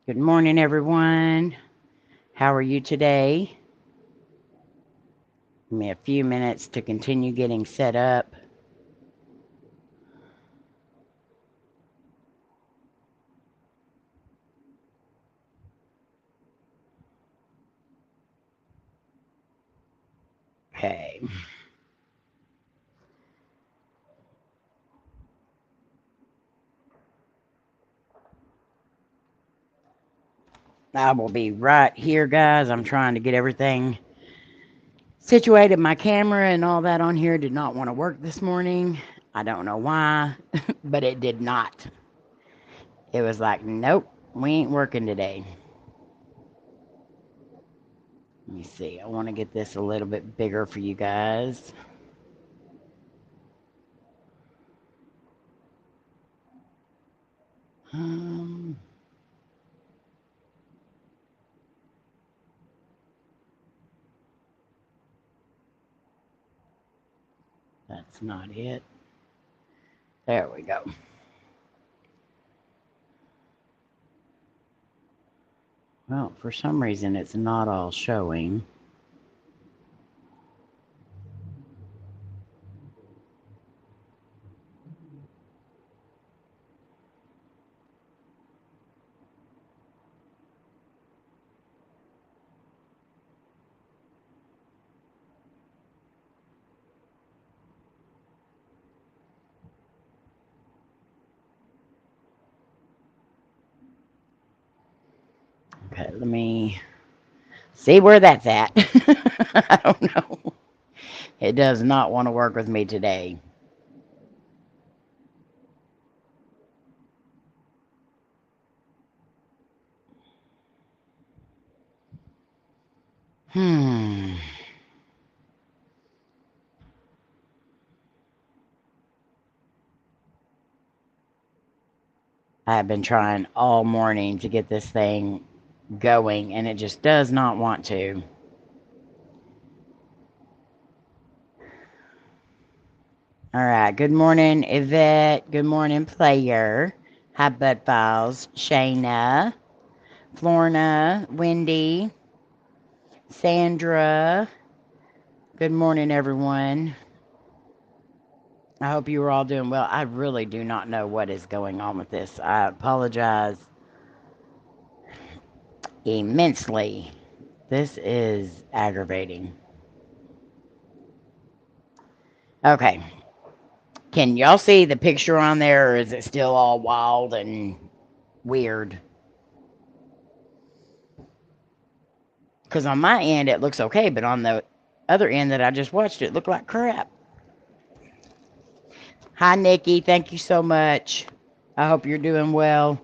Good morning, everyone. How are you today? Give me a few minutes to continue getting set up. Okay. I will be right here, guys. I'm trying to get everything situated. My camera and all that on here did not want to work this morning. I don't know why, but it did not. It was like, nope, we ain't working today. Let me see. I want to get this a little bit bigger for you guys. Um, that's not it. There we go. Well, for some reason, it's not all showing. Okay, let me see where that's at. I don't know. It does not want to work with me today. Hmm. I've been trying all morning to get this thing going, and it just does not want to. All right. Good morning, Yvette. Good morning, Player. Hi, Bud Files. Shayna. Florna. Wendy. Sandra. Good morning, everyone. I hope you are all doing well. I really do not know what is going on with this. I apologize immensely. This is aggravating. Okay. Can y'all see the picture on there, or is it still all wild and weird? Because on my end, it looks okay, but on the other end that I just watched, it looked like crap. Hi, Nikki. Thank you so much. I hope you're doing well.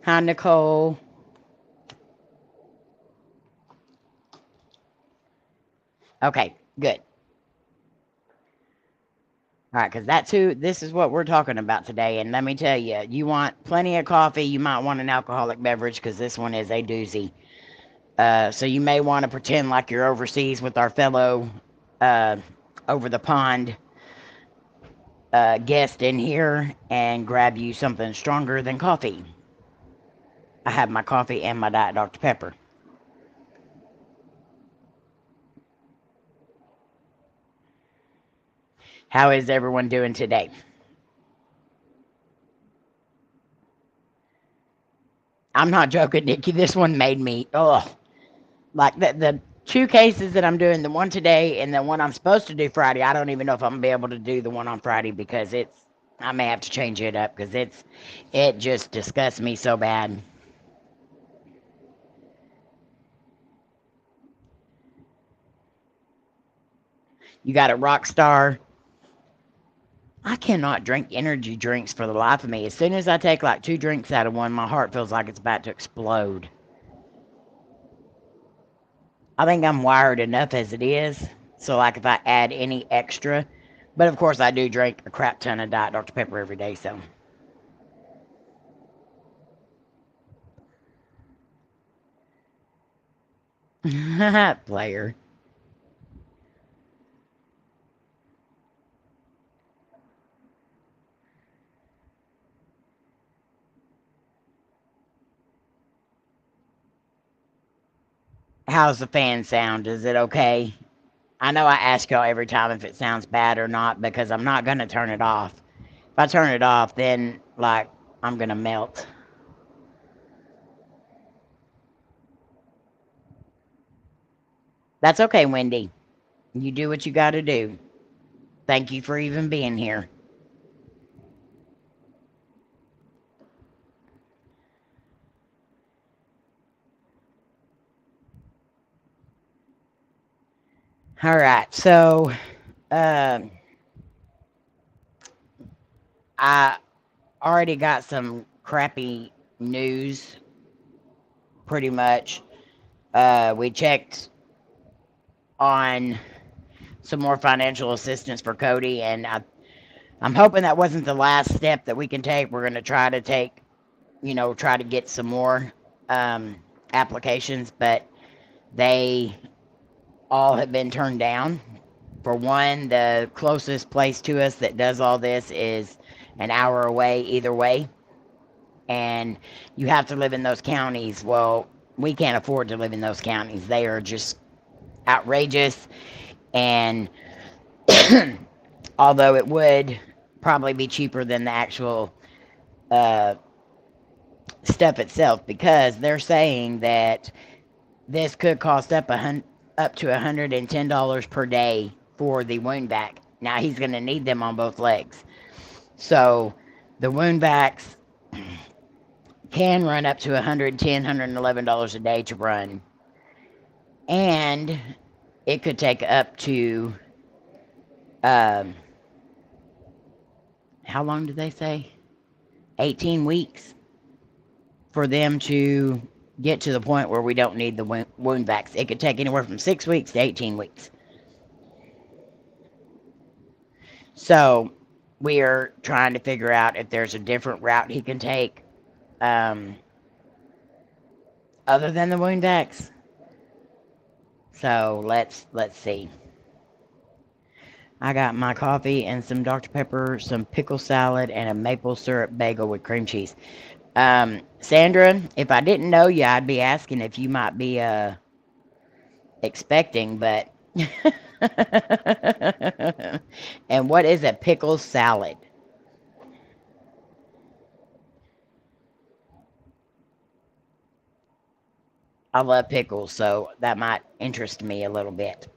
Hi, Nicole. Okay, good. All right, because this is what we're talking about today. And let me tell you, you want plenty of coffee. You might want an alcoholic beverage because this one is a doozy. So you may want to pretend like you're overseas with our fellow uh, over the pond guest in here and grab you something stronger than coffee. I have my coffee and my Diet Dr. Pepper. How is everyone doing today? I'm not joking, Nikki. This one made me, like the two cases that I'm doing, the one today and the one I'm supposed to do Friday. I don't even know if I'm gonna be able to do the one on Friday because I may have to change it up because it just disgusts me so bad. You got a rock star. I cannot drink energy drinks for the life of me. As soon as I take like two drinks out of one, my heart feels like it's about to explode. I think I'm wired enough as it is. So, like, if I add any extra, but of course, I do drink a crap ton of Diet Dr. Pepper every day. So, player. How's the fan sound? Is it okay? I know I ask y'all every time if it sounds bad or not because I'm not going to turn it off. If I turn it off, then, like, I'm going to melt. That's okay, Wendy. You do what you got to do. Thank you for even being here. All right, so um, I already got some crappy news, pretty much. We checked on some more financial assistance for Kodi, and I'm hoping that wasn't the last step that we can take. We're going to try to take, try to get some more applications, but they all have been turned down. For one, the closest place to us that does all this is an hour away either way, and you have to live in those counties. Well, we can't afford to live in those counties. They are just outrageous, and although it would probably be cheaper than the actual stuff itself, because they're saying that this could cost up to $110 per day for the wound vac. Now he's going to need them on both legs, so the wound vacs can run up to $110, $111 a day to run, and it could take up to how long did they say? 18 weeks for them to get to the point where we don't need the wound vacs. It could take anywhere from 6 weeks to 18 weeks. So we are trying to figure out if there's a different route he can take other than the wound vacs. So let's see. I got my coffee and some Dr. Pepper, some pickle salad, and a maple syrup bagel with cream cheese. Sandra, if I didn't know you, I'd be asking if you might be expecting, but and what is a pickle salad? I love pickles, so that might interest me a little bit.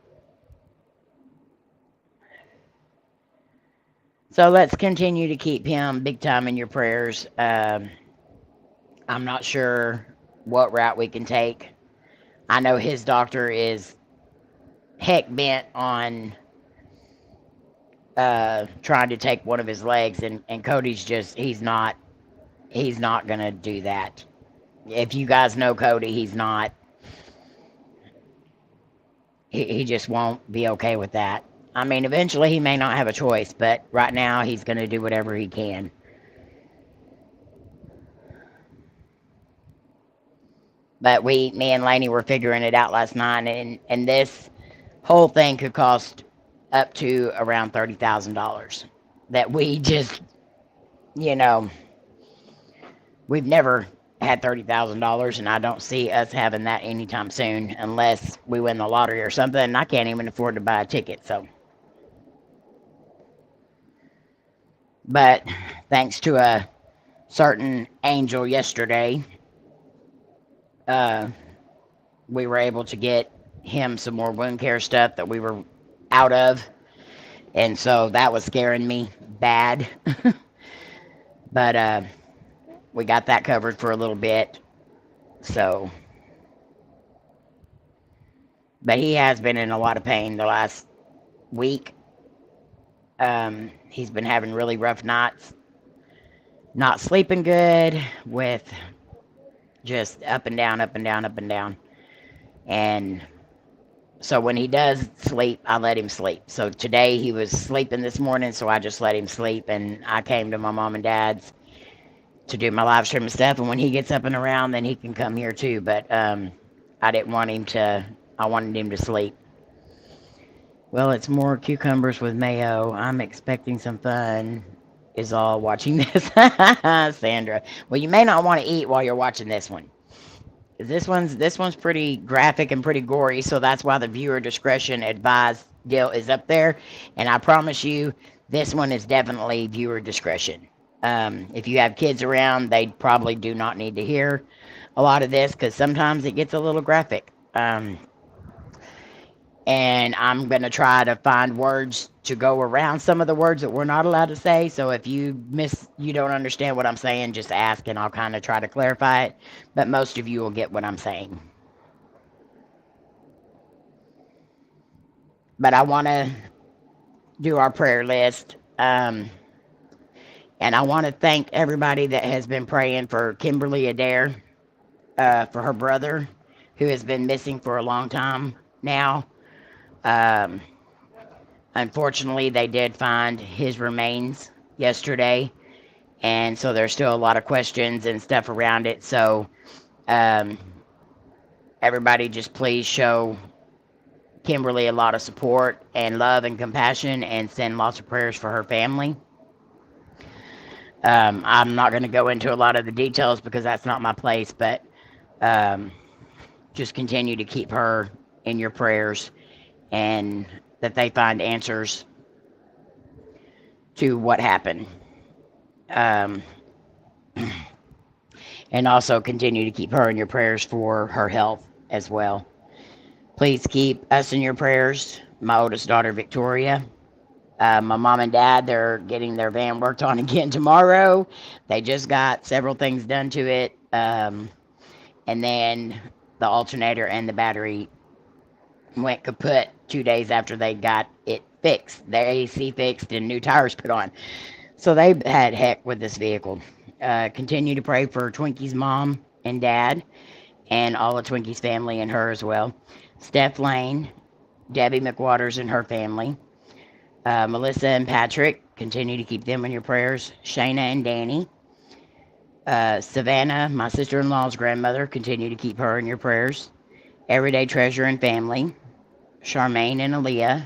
So let's continue to keep him big time in your prayers. I'm not sure what route we can take. I know his doctor is heck bent on trying to take one of his legs, and Kodi's just he's not gonna do that. If you guys know Kodi, he's not. He just won't be okay with that. I mean, eventually he may not have a choice, but right now he's going to do whatever he can. But me and Layne were figuring it out last night, and this whole thing could cost up to around $30,000. That we just, you know, we've never had $30,000, and I don't see us having that anytime soon unless we win the lottery or something. And I can't even afford to buy a ticket, so. But thanks to a certain angel yesterday, we were able to get him some more wound care stuff that we were out of, and so that was scaring me bad. But we got that covered for a little bit. So, but he has been in a lot of pain the last week. He's been having really rough nights, not sleeping good, with just up and down, up and down, up and down. And so when he does sleep, I let him sleep. So today he was sleeping this morning, so I just let him sleep, and I came to my mom and dad's to do my live stream and stuff. And when he gets up and around, then he can come here too. But I didn't want him to. I wanted him to sleep. Well, it's more cucumbers with mayo. I'm expecting some fun. Is all watching this, Sandra. Well, you may not want to eat while you're watching this one. This one's pretty graphic and pretty gory, so that's why the viewer discretion advised deal is up there. And I promise you, this one is definitely viewer discretion. If you have kids around, they probably do not need to hear a lot of this because sometimes it gets a little graphic. And I'm going to try to find words to go around some of the words that we're not allowed to say. So if you don't understand what I'm saying, just ask and I'll kind of try to clarify it. But most of you will get what I'm saying. But I want to do our prayer list. And I want to thank everybody that has been praying for Kimberly Adair, for her brother, who has been missing for a long time now. Unfortunately, they did find his remains yesterday, and so there's still a lot of questions and stuff around it. So, everybody just please show Kimberly a lot of support and love and compassion and send lots of prayers for her family. I'm not going to go into a lot of the details because that's not my place, but just continue to keep her in your prayers and that they find answers to what happened. And also continue to keep her in your prayers for her health as well. Please keep us in your prayers. My oldest daughter, Victoria. My mom and dad, they're getting their van worked on again tomorrow. They just got several things done to it. And then the alternator and the battery went kaput 2 days after they got it fixed. Their AC fixed and new tires put on. So they had heck with this vehicle. Continue to pray for Twinkie's mom and dad and all of Twinkie's family and her as well. Steph Layne, Debbie McWaters and her family. Melissa and Patrick, continue to keep them in your prayers. Shayna and Danny. Savannah, my sister-in-law's grandmother, continue to keep her in your prayers. Everyday Treasure and family. Charmaine and Aaliyah.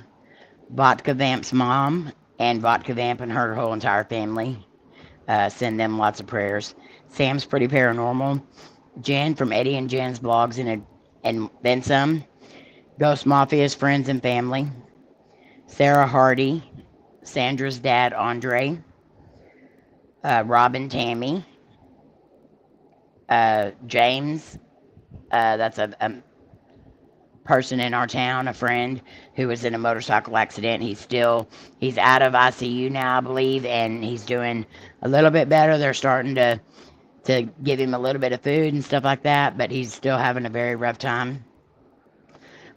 Vodka Vamp's mom and Vodka Vamp and her whole entire family. Send them lots of prayers. Sam's Pretty Paranormal. Jen from Eddie and Jen's blogs and then some. Ghost Mafia's friends and family. Sarah Hardy. Sandra's dad, Andre. Robin Tammy. James. That's a person in our town, a friend who was in a motorcycle accident. He's out of ICU now, I believe, and he's doing a little bit better. They're starting to give him a little bit of food and stuff like that, but he's still having a very rough time.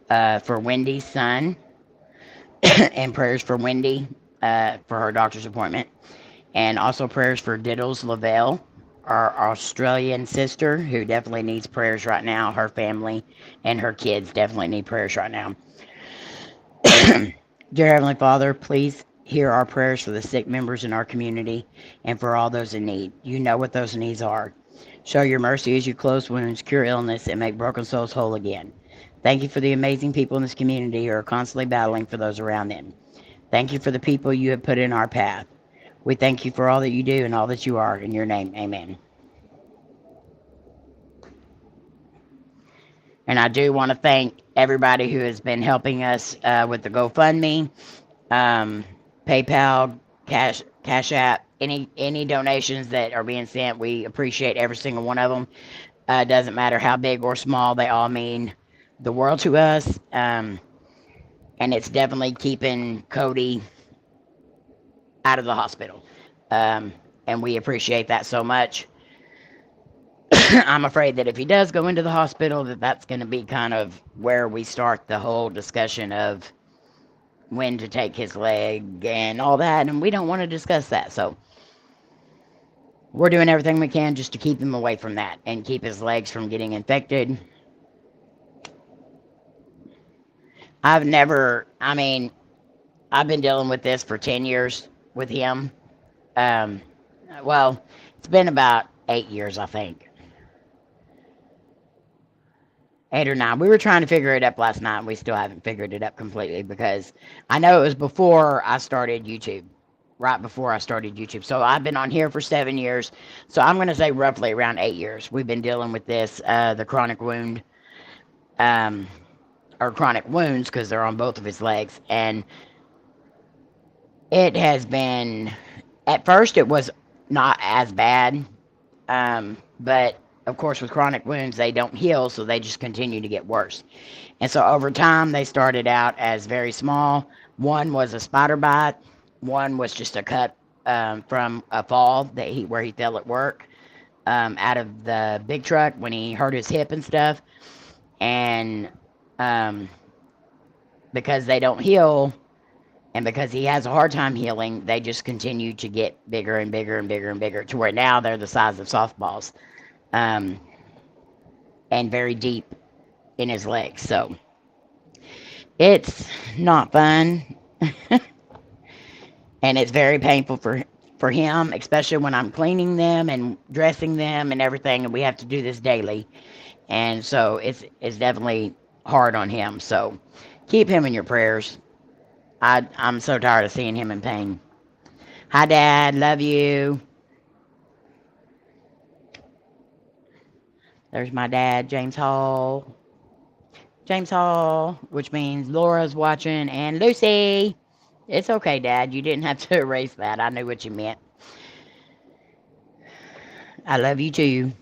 For Wendy's son, and prayers for Wendy for her doctor's appointment, and also prayers for Diddles Lavelle, our Australian sister, who definitely needs prayers right now. Her family and her kids definitely need prayers right now. Dear Heavenly Father, please hear our prayers for the sick members in our community and for all those in need. You know what those needs are. Show your mercy as you close wounds, cure illness, and make broken souls whole again. Thank you for the amazing people in this community who are constantly battling for those around them. Thank you for the people you have put in our path. We thank you for all that you do and all that you are. In your name, amen. And I do want to thank everybody who has been helping us with the GoFundMe, PayPal, CashApp, any donations that are being sent. We appreciate every single one of them. Doesn't matter how big or small, they all mean the world to us. And it's definitely keeping Kodi out of the hospital. And we appreciate that so much. I'm afraid that if he does go into the hospital, that's going to be kind of where we start the whole discussion of when to take his leg and all that, and we don't want to discuss that. So we're doing everything we can just to keep him away from that and keep his legs from getting infected. I've been dealing with this for 10 years with him. Well, it's been about 8 years, I think. 8 or 9. We were trying to figure it up last night, and we still haven't figured it up completely because I know it was before I started YouTube. right before I started YouTube. So I've been on here for 7 years. So I'm going to say roughly around 8 years. We've been dealing with this, the chronic wound, or chronic wounds, because they're on both of his legs. And it has been, at first it was not as bad. But of course with chronic wounds, they don't heal. So they just continue to get worse. And so over time, they started out as very small. One was a spider bite. One was just a cut from a fall where he fell at work out of the big truck when he hurt his hip and stuff. And because they don't heal, and because he has a hard time healing, they just continue to get bigger and bigger and bigger and bigger to where now they're the size of softballs, and very deep in his legs. So it's not fun. And it's very painful for him, especially when I'm cleaning them and dressing them and everything, and we have to do this daily. And so it's definitely hard on him. So keep him in your prayers. I'm so tired of seeing him in pain. Hi, Dad. Love you. There's my dad, James Hall. James Hall, which means Laura's watching, and Lucy. It's okay, Dad. You didn't have to erase that. I knew what you meant. I love you too.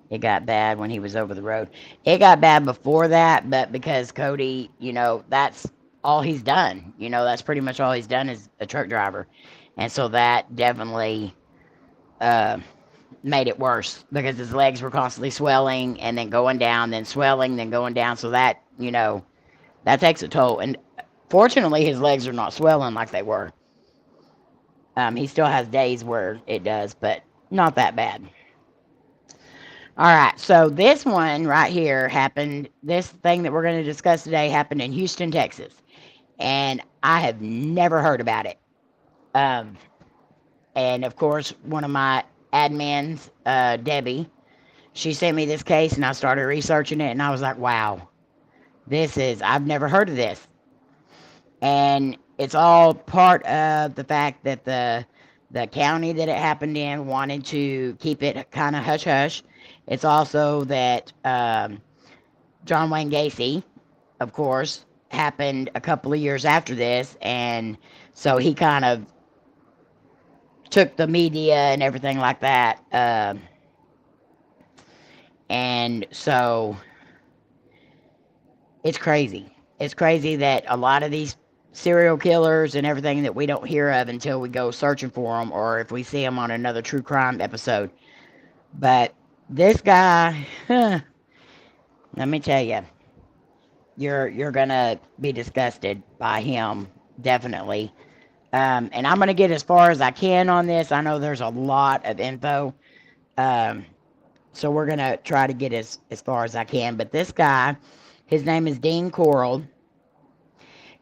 It got bad when he was over the road. It got bad before that, but because Kodi, that's all he's done. That's pretty much all he's done is a truck driver. And so that definitely made it worse because his legs were constantly swelling and then going down, then swelling, then going down. So that, that takes a toll. And fortunately, his legs are not swelling like they were. He still has days where it does, but not that bad. All right, so this one right here happened, this thing that we're going to discuss today happened in Houston, Texas. And I have never heard about it. And of course, one of my admins, Debbie, she sent me this case and I started researching it and I was like, wow, I've never heard of this. And it's all part of the fact that the county that it happened in wanted to keep it kind of hush-hush. It's also that John Wayne Gacy, of course, happened a couple of years after this. And so he kind of took the media and everything like that. And so it's crazy. It's crazy that a lot of these serial killers and everything that we don't hear of until we go searching for them or if we see them on another true crime episode. But this guy, let me tell you, you're gonna be disgusted by him, definitely. And I'm gonna get as far as I can on this. I know there's a lot of info, so we're gonna try to get as far as I can. But this guy, his name is Dean Corll.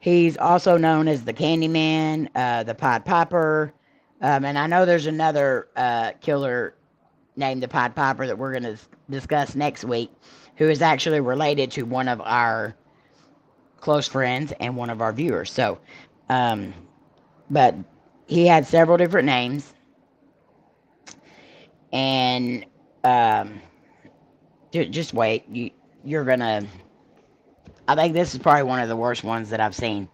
He's also known as the Candyman, the Pied Piper, and I know there's another killer named the Pied Piper that we're going to discuss next week, who is actually related to one of our close friends and one of our viewers. So, but he had several different names, and just wait. You're gonna. I think this is probably one of the worst ones that I've seen.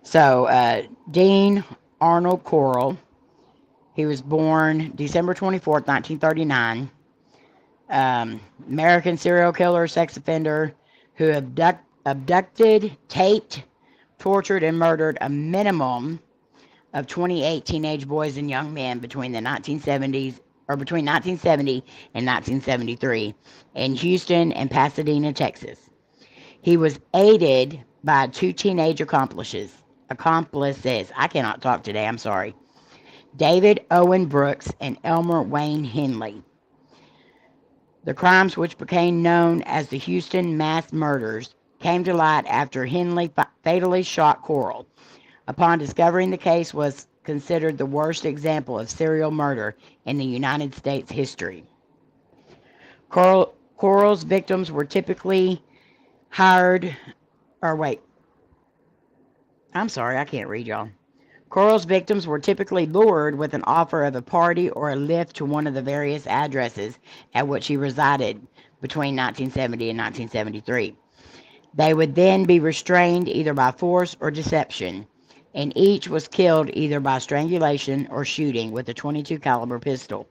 So, Dean Arnold Corll. He was born December 24th, 1939. American serial killer, sex offender, who abducted, taped, tortured, and murdered a minimum of 28 teenage boys and young men between 1970 and 1973 in Houston and Pasadena, Texas. He was aided by 2 teenage accomplices. I cannot talk today, I'm sorry. David Owen Brooks and Elmer Wayne Henley. The crimes, which became known as the Houston mass murders, came to light after Henley fatally shot Corll. Upon discovering the case was considered the worst example of serial murder in the United States history. Corll's victims were typically I'm sorry, I can't read y'all. Corll's victims were typically lured with an offer of a party or a lift to one of the various addresses at which he resided between 1970 and 1973. They would then be restrained either by force or deception, and each was killed either by strangulation or shooting with a .22 caliber pistol.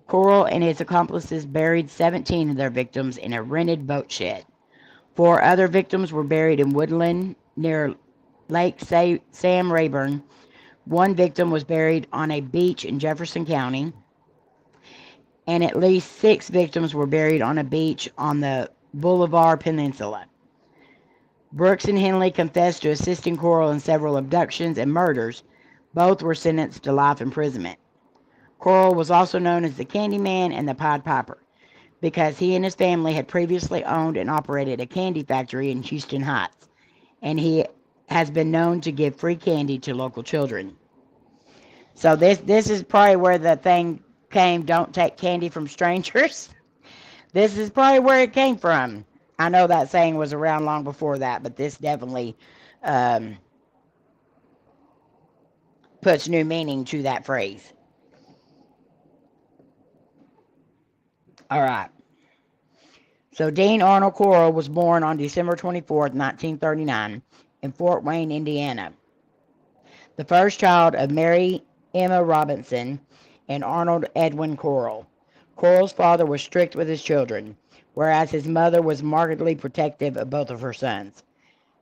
Corll and his accomplices buried 17 of their victims in a rented boat shed. 4 other victims were buried in woodland near Lake Sam Rayburn. 1 victim was buried on a beach in Jefferson County, and at least 6 victims were buried on a beach on the Boulevard Peninsula. Brooks and Henley confessed to assisting Corll in several abductions and murders. Both were sentenced to life imprisonment. Corll was also known as the Candyman and the Pied Piper because he and his family had previously owned and operated a candy factory in Houston Heights, and he has been known to give free candy to local children. So this is probably where the thing came, don't take candy from strangers. This is probably where it came from. I know that saying was around long before that, but this definitely puts new meaning to that phrase. All right. So Dean Arnold Corll was born on December 24th, 1939, in Fort Wayne, Indiana. The first child of Mary Emma Robinson and Arnold Edwin Corll. Corll's father was strict with his children, whereas his mother was markedly protective of both of her sons.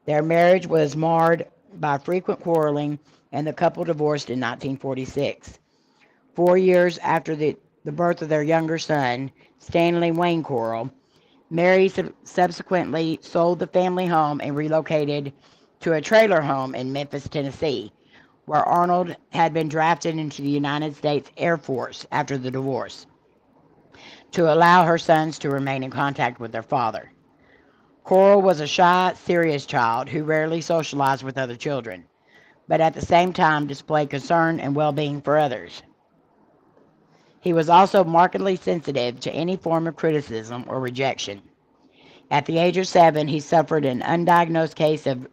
Their marriage was marred by frequent quarreling, and the couple divorced in 1946. 4 years after the birth of their younger son, Stanley Wayne Corll, Mary subsequently sold the family home and relocated to a trailer home in Memphis, Tennessee, where Arnold had been drafted into the United States Air Force after the divorce, to allow her sons to remain in contact with their father. Corll was a shy, serious child who rarely socialized with other children, but at the same time displayed concern and well-being for others. He was also markedly sensitive to any form of criticism or rejection. At the age of 7, he suffered an undiagnosed case of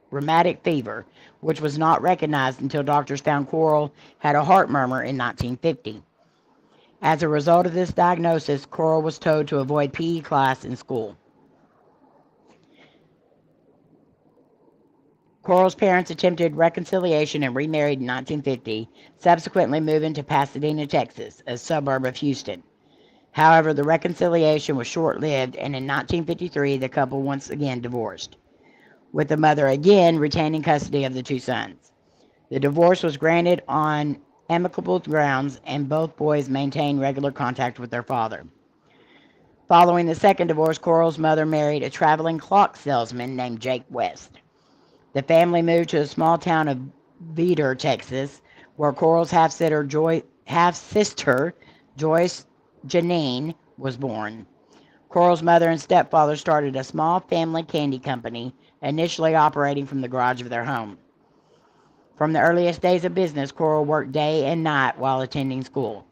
rheumatic fever, which was not recognized until doctors found Corll had a heart murmur in 1950. As a result of this diagnosis, Corll was told to avoid PE class in school. Corll's parents attempted reconciliation and remarried in 1950, subsequently moving to Pasadena, Texas, a suburb of Houston. However, the reconciliation was short-lived, and in 1953, the couple once again divorced, with the mother again retaining custody of the 2 sons. The divorce was granted on amicable grounds, and both boys maintained regular contact with their father. Following the second divorce, Corll's mother married a traveling clock salesman named Jake West. The family moved to a small town of Veeder, Texas, where Corll's half-sister Joyce Janine was born. Corll's mother and stepfather started a small family candy company, initially operating from the garage of their home. From the earliest days of business, Corll worked day and night while attending school.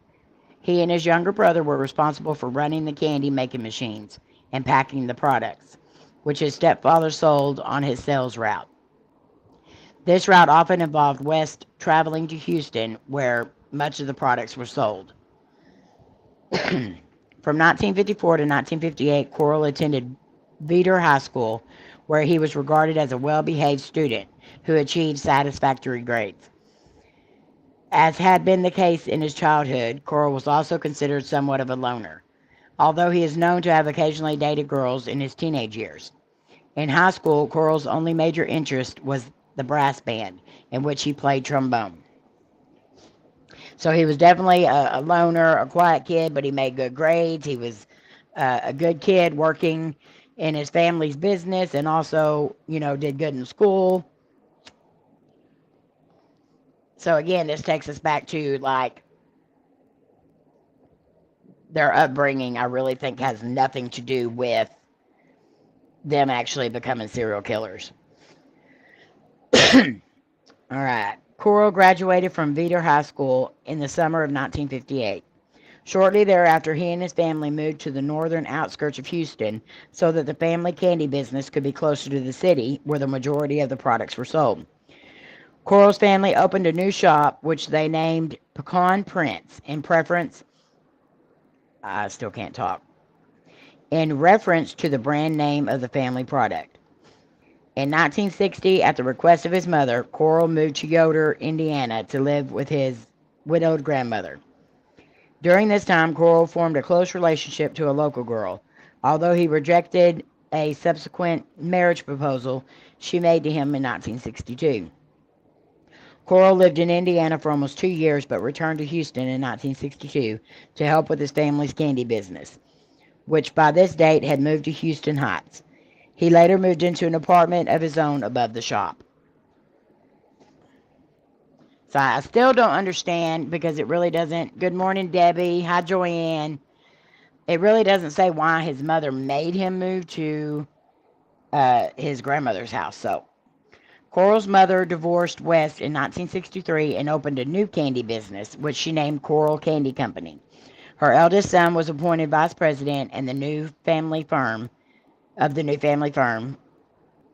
He and his younger brother were responsible for running the candy-making machines and packing the products, which his stepfather sold on his sales route. This route often involved West traveling to Houston, where much of the products were sold. From 1954 to 1958, Corll attended Veeder High School, where he was regarded as a well-behaved student who achieved satisfactory grades. As had been the case in his childhood, Corll was also considered somewhat of a loner, although he is known to have occasionally dated girls in his teenage years. In high school, Corll's only major interest was the brass band, in which he played trombone. So he was definitely a loner, a quiet kid, but he made good grades. He was a good kid working in his family's business, and also, did good in school. So again, this takes us back to their upbringing. I really think has nothing to do with them actually becoming serial killers. All right. Corll graduated from Veeder High School in the summer of 1958. Shortly thereafter, he and his family moved to the northern outskirts of Houston so that the family candy business could be closer to the city where the majority of the products were sold. Corll's family opened a new shop, which they named Pecan Prince, in preference. I still can't talk. In reference to the brand name of the family product. In 1960, at the request of his mother, Corll moved to Yoder, Indiana, to live with his widowed grandmother. During this time, Corll formed a close relationship to a local girl, although he rejected a subsequent marriage proposal she made to him in 1962. Corll lived in Indiana for almost 2 years, but returned to Houston in 1962 to help with his family's candy business, which by this date had moved to Houston Heights. He later moved into an apartment of his own above the shop. So I still don't understand because it really doesn't. Good morning, Debbie. Hi, Joanne. It really doesn't say why his mother made him move to his grandmother's house. So Corll's mother divorced West in 1963 and opened a new candy business, which she named Corll Candy Company. Her eldest son was appointed vice president in the new family firm,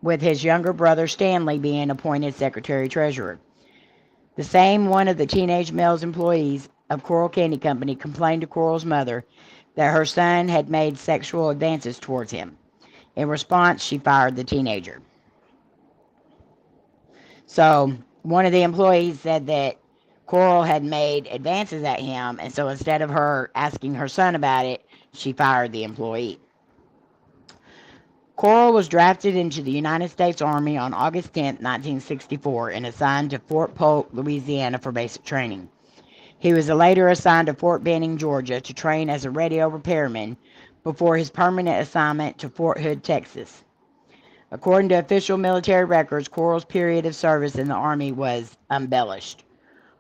with his younger brother Stanley being appointed secretary-treasurer. The same one of the teenage male employees of Corll Candy Company complained to Corll's mother that her son had made sexual advances towards him. In response, she fired the teenager. So one of the employees said that Corll had made advances at him, and so instead of her asking her son about it, she fired the employee. Corll was drafted into the United States Army on August 10, 1964, and assigned to Fort Polk, Louisiana for basic training. He was later assigned to Fort Benning, Georgia to train as a radio repairman before his permanent assignment to Fort Hood, Texas. According to official military records, Corll's period of service in the Army was embellished.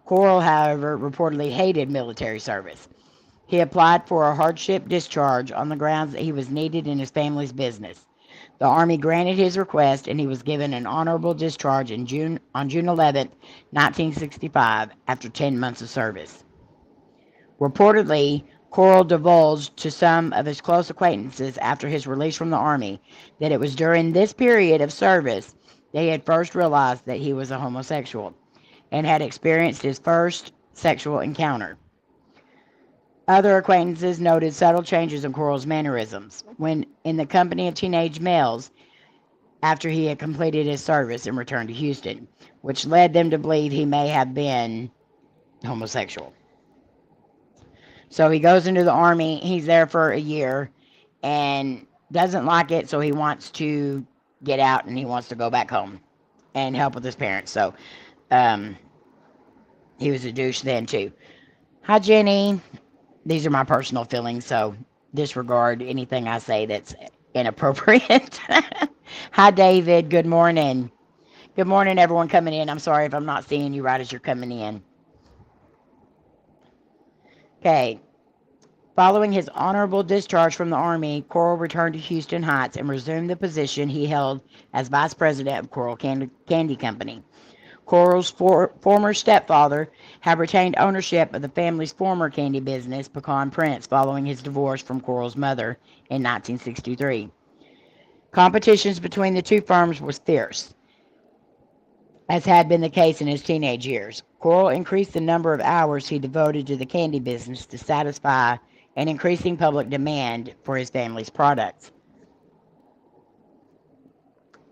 Corll, however, reportedly hated military service. He applied for a hardship discharge on the grounds that he was needed in his family's business. The Army granted his request, and he was given an honorable discharge on June 11, 1965, after 10 months of service. Reportedly, Corll divulged to some of his close acquaintances after his release from the Army that it was during this period of service that he had first realized that he was a homosexual and had experienced his first sexual encounter. Other acquaintances noted subtle changes in Corll's mannerisms when in the company of teenage males after he had completed his service and returned to Houston, which led them to believe he may have been homosexual. So he goes into the Army. He's there for a year and doesn't like it, so he wants to get out and he wants to go back home and help with his parents. So he was a douche then too. Hi, Jenny. These are my personal feelings, so disregard anything I say that's inappropriate. Hi, David. Good morning. Good morning, everyone coming in. I'm sorry if I'm not seeing you right as you're coming in. Okay. Following his honorable discharge from the Army, Corll returned to Houston Heights and resumed the position he held as vice president of Corll Candy Company. Corll's former stepfather had retained ownership of the family's former candy business, Pecan Prince, following his divorce from Corll's mother in 1963. Competitions between the two firms was fierce, as had been the case in his teenage years. Corll increased the number of hours he devoted to the candy business to satisfy an increasing public demand for his family's products.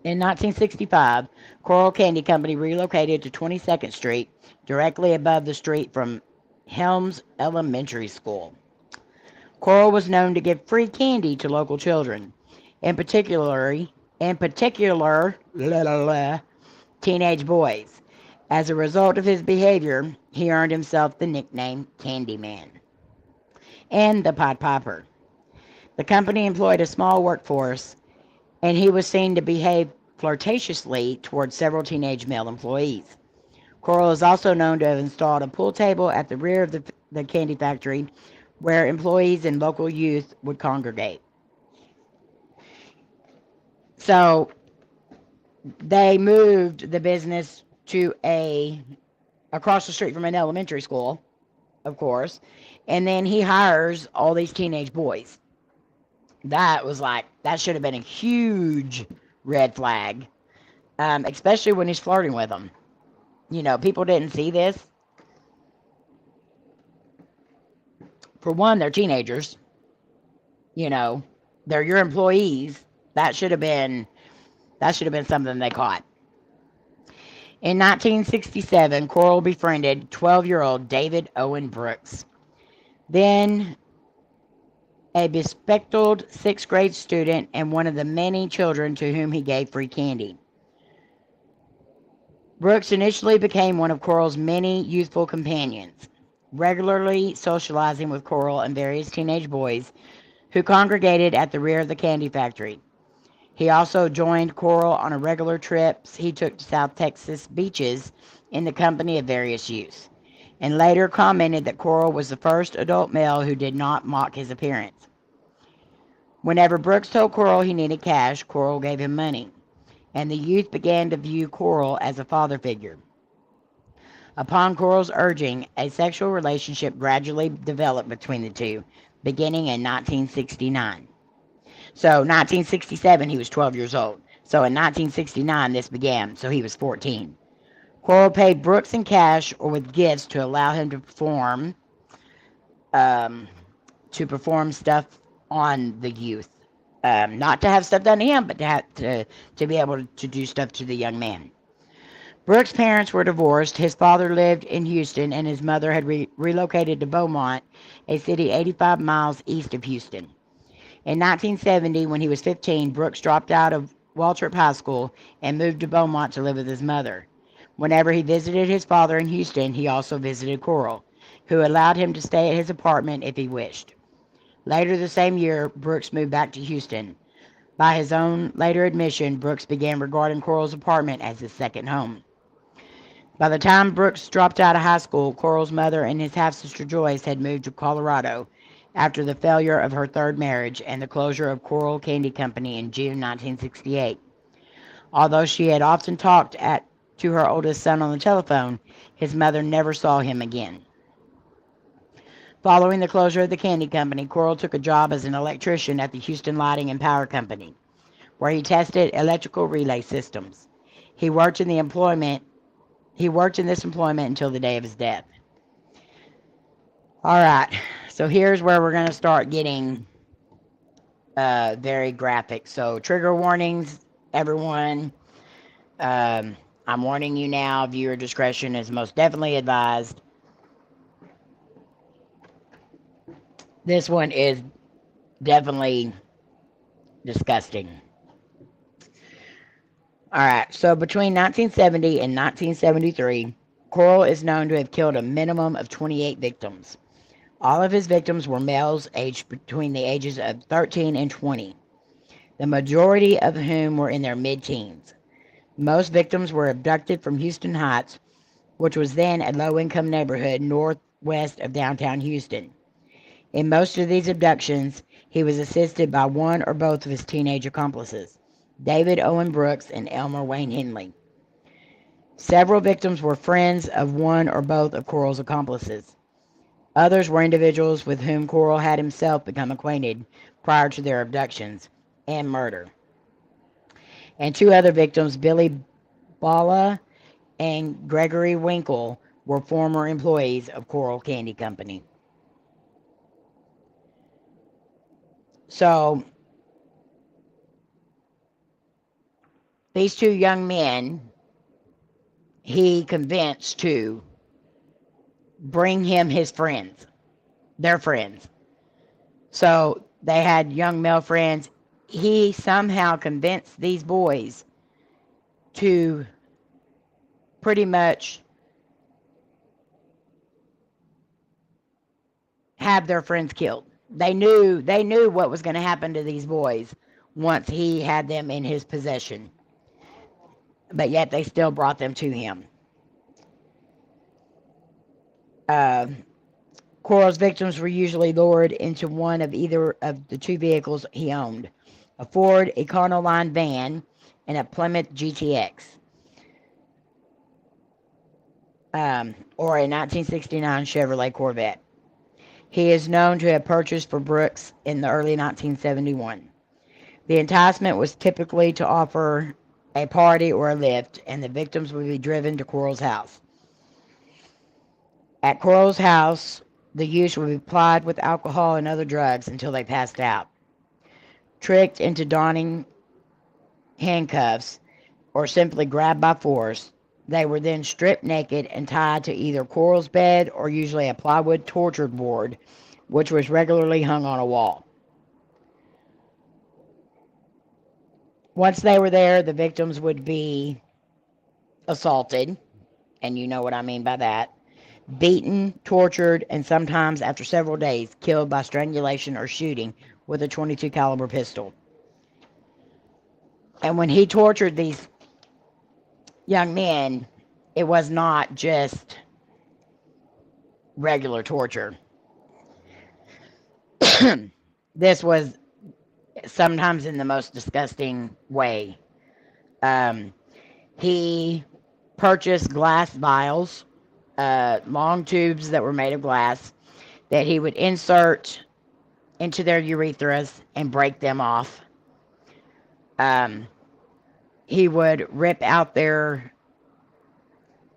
In 1965, Corll Candy Company relocated to 22nd Street, directly above the street from Helms Elementary School. Corll was known to give free candy to local children, in particular, teenage boys. As a result of his behavior, he earned himself the nickname Candyman and the Pied Piper. The company employed a small workforce, and he was seen to behave flirtatiously towards several teenage male employees. Corll is also known to have installed a pool table at the rear of the candy factory where employees and local youth would congregate. So they moved the business to across the street from an elementary school, of course, and then he hires all these teenage boys. That should have been a huge red flag, especially when he's flirting with them. People didn't see this. For one, they're teenagers. They're your employees. That should have been something they caught. In 1967, Corll befriended 12-year-old David Owen Brooks, then a bespectacled sixth-grade student and one of the many children to whom he gave free candy. Brooks initially became one of Corll's many youthful companions, regularly socializing with Corll and various teenage boys who congregated at the rear of the candy factory. He also joined Corll on a regular trips he took to South Texas beaches in the company of various youths, and later commented that Corll was the first adult male who did not mock his appearance. Whenever Brooks told Corll he needed cash, Corll gave him money, and the youth began to view Corll as a father figure. Upon Corll's urging, a sexual relationship gradually developed between the two, beginning in 1969. So 1967, he was 12 years old. So in 1969, this began, so he was 14. Corll paid Brooks in cash or with gifts to allow him to perform stuff on the youth. Not to have stuff done to him, but to be able to do stuff to the young man. Brooks' parents were divorced. His father lived in Houston, and his mother had relocated to Beaumont, a city 85 miles east of Houston. In 1970, when he was 15, Brooks dropped out of Waltrip High School and moved to Beaumont to live with his mother. Whenever he visited his father in Houston, he also visited Corll, who allowed him to stay at his apartment if he wished. Later the same year, Brooks moved back to Houston. By his own later admission, Brooks began regarding Corll's apartment as his second home. By the time Brooks dropped out of high school, Corll's mother and his half-sister Joyce had moved to Colorado after the failure of her third marriage and the closure of Corll Candy Company in June 1968. Although she had often talked to her oldest son on the telephone, his mother never saw him again. Following the closure of the candy company, Corll took a job as an electrician at the Houston Lighting and Power Company, where he tested electrical relay systems. He worked in this employment until the day of his death. All right, so here's where we're going to start getting very graphic. So trigger warnings, everyone. I'm warning you now, viewer discretion is most definitely advised. This one is definitely disgusting. All right, so between 1970 and 1973, Corll is known to have killed a minimum of 28 victims. All of his victims were males aged between the ages of 13 and 20, the majority of whom were in their mid-teens. Most victims were abducted from Houston Heights, which was then a low-income neighborhood northwest of downtown Houston. In most of these abductions, he was assisted by one or both of his teenage accomplices, David Owen Brooks and Elmer Wayne Henley. Several victims were friends of one or both of Corll's accomplices. Others were individuals with whom Corll had himself become acquainted prior to their abductions and murder. And two other victims, Billy Bala and Gregory Winkle, were former employees of Corll Candy Company. So, these two young men, he convinced to bring him his friends, their friends. So, they had young male friends. He somehow convinced these boys to pretty much have their friends killed. They knew what was going to happen to these boys once he had them in his possession. But yet they still brought them to him. Corll's victims were usually lured into one of either of the two vehicles he owned, a Ford Econoline van and a Plymouth GTX, or a 1969 Chevrolet Corvette. He is known to have purchased for Brooks in the early 1971. The enticement was typically to offer a party or a lift, and the victims would be driven to Corll's house. At Corll's house, the youths would be plied with alcohol and other drugs until they passed out. Tricked into donning handcuffs or simply grabbed by force, they were then stripped naked and tied to either Corll's bed or usually a plywood torture board, which was regularly hung on a wall. Once they were there, the victims would be assaulted, and you know what I mean by that, beaten, tortured, and sometimes after several days killed by strangulation or shooting with a .22 caliber pistol. And when he tortured these young men, it was not just regular torture. This was sometimes in the most disgusting way. He purchased glass vials, long tubes that were made of glass, that he would insert into their urethras and break them off. He would rip out their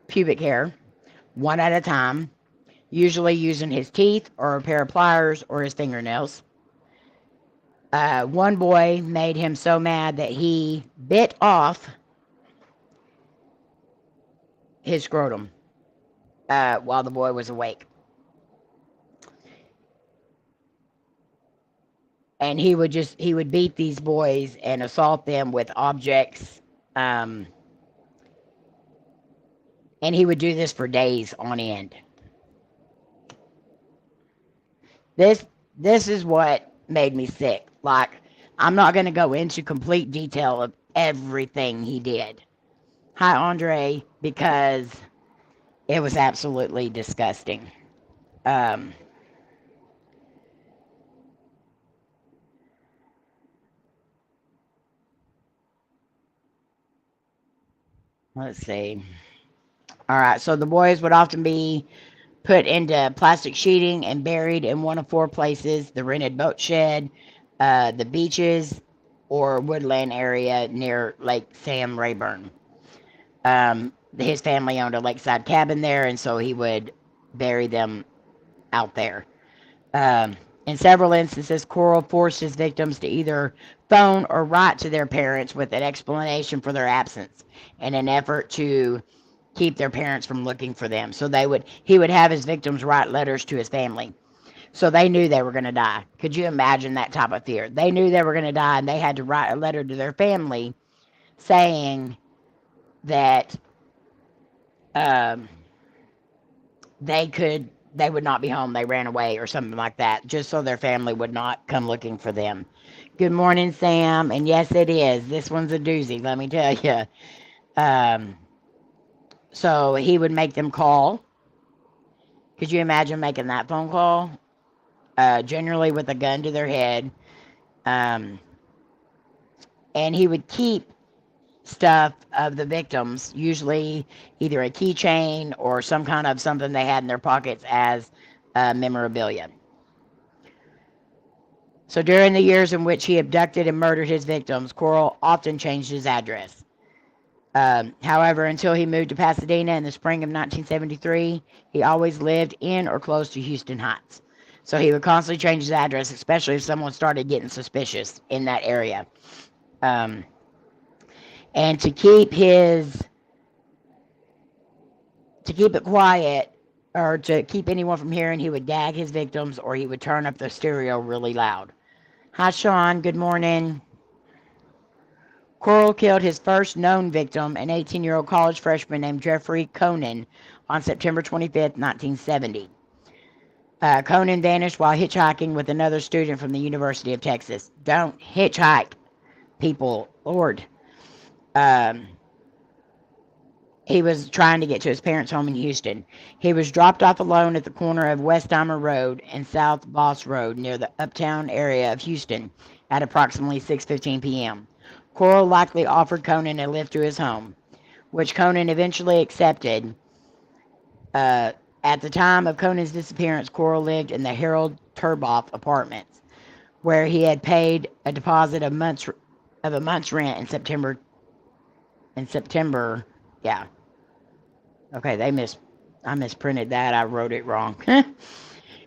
pubic hair one at a time, usually using his teeth or a pair of pliers or his fingernails. One boy made him so mad that he bit off his scrotum while the boy was awake. And he would beat these boys and assault them with objects. And he would do this for days on end. This is what made me sick. Like, I'm not going to go into complete detail of everything he did. Hi, Andre, because it was absolutely disgusting. Let's see. All right, so the boys would often be put into plastic sheeting and buried in one of four places: the rented boat shed, the beaches, or woodland area near Lake Sam Rayburn. His family owned a lakeside cabin there, and so he would bury them out there. In several instances, Corll forced his victims to either phone or write to their parents with an explanation for their absence in an effort to keep their parents from looking for them. So he would have his victims write letters to his family. So they knew they were going to die. Could you imagine that type of fear? They knew they were going to die, and they had to write a letter to their family saying that they would not be home. They ran away or something like that, just so their family would not come looking for them. Good morning, Sam. And yes, it is. This one's a doozy, let me tell you. So he would make them call. Could you imagine making that phone call? Generally with a gun to their head. And he would keep stuff of the victims, usually either a keychain or some kind of something they had in their pockets as memorabilia. So during the years in which he abducted and murdered his victims, Corll often changed his address. However, until he moved to Pasadena in the spring of 1973, he always lived in or close to Houston Heights. So he would constantly change his address, especially if someone started getting suspicious in that area. And to keep it quiet, or to keep anyone from hearing, he would gag his victims, or he would turn up the stereo really loud. Hi, Shawn. Good morning. Corll killed his first known victim, an 18-year-old college freshman named Jeffrey Conan, on September 25th, 1970. Conan vanished while hitchhiking with another student from the University of Texas. Don't hitchhike, people. Lord. He was trying to get to his parents' home in Houston. He was dropped off alone at the corner of Westheimer Road and South Boss Road near the uptown area of Houston at approximately 6:15 p.m. Corll likely offered Conan a lift to his home, which Conan eventually accepted. At the time of Conan's disappearance, Corll lived in the Harold Turboff Apartments, where he had paid a deposit of a month's rent in September. Yeah. Okay, they I misprinted that. I wrote it wrong.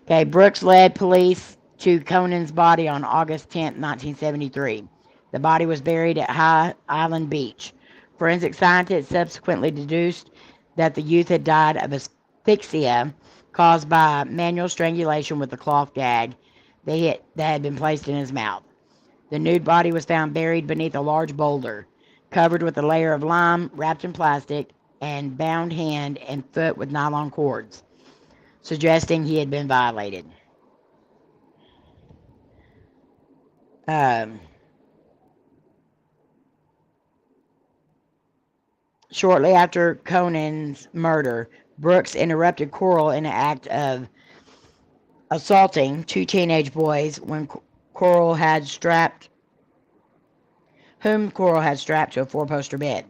Okay, Brooks led police to Conan's body on August 10th, 1973. The body was buried at High Island Beach. Forensic scientists subsequently deduced that the youth had died of asphyxia caused by manual strangulation with a cloth gag that had been placed in his mouth. The nude body was found buried beneath a large boulder, covered with a layer of lime wrapped in plastic, and bound hand and foot with nylon cords, suggesting he had been violated. Um, Shortly after Conan's murder, Brooks interrupted Corll in an act of assaulting two teenage boys when Corll had strapped to a four-poster bed.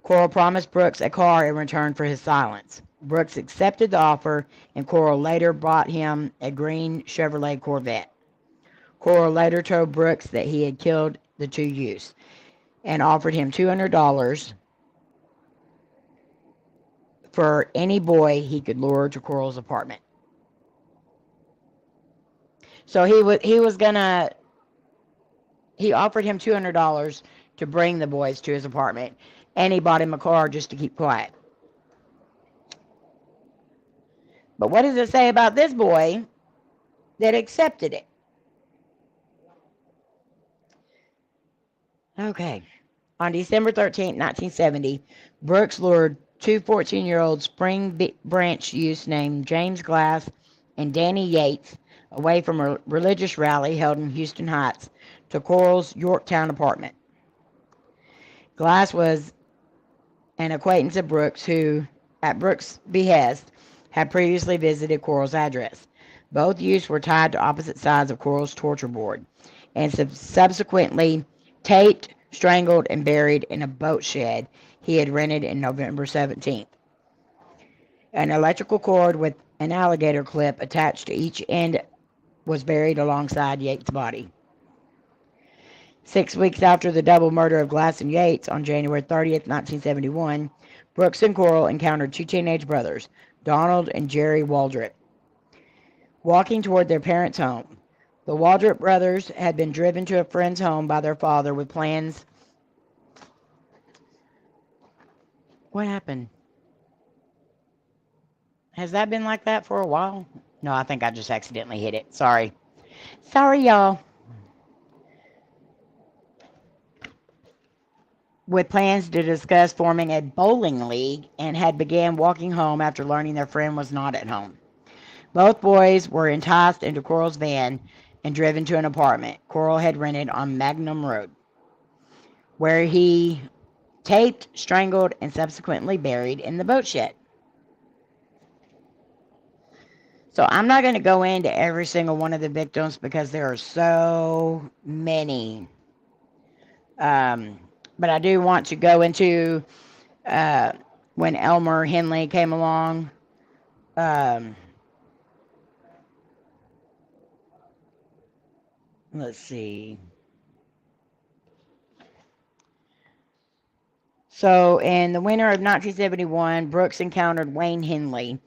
Corll promised Brooks a car in return for his silence. Brooks accepted the offer, and Corll later bought him a green Chevrolet Corvette. Corll later told Brooks that he had killed the two youths and offered him $200 for any boy he could lure to Corll's apartment. So he offered him $200 to bring the boys to his apartment, and he bought him a car just to keep quiet. But what does it say about this boy that accepted it? Okay. On December 13, 1970, Brooks lured two 14-year-old Spring Branch youths named James Glass and Danny Yates away from a religious rally held in Houston Heights to Corll's Yorktown apartment. Glass was an acquaintance of Brooks who, at Brooks' behest, had previously visited Corll's address. Both youths were tied to opposite sides of Corll's torture board and subsequently taped, strangled, and buried in a boat shed he had rented in November 17th. An electrical cord with an alligator clip attached to each end was buried alongside Yates' body. 6 weeks after the double murder of Glass and Yates on January 30th, 1971, Brooks and Corll encountered two teenage brothers, Donald and Jerry Waldrop, walking toward their parents' home. The Waldrop brothers had been driven to a friend's home by their father with plans. What happened? Has that been like that for a while? No, I think I just accidentally hit it. Sorry. Sorry, y'all. With plans to discuss forming a bowling league and had began walking home after learning their friend was not at home. Both boys were enticed into Corll's van and driven to an apartment Corll had rented on Magnum Road, where he taped, strangled, and subsequently buried in the boat shed. So I'm not going to go into every single one of the victims because there are so many. But I do want to go into when Elmer Henley came along. Let's see. So in the winter of 1971, Brooks encountered Wayne Henley.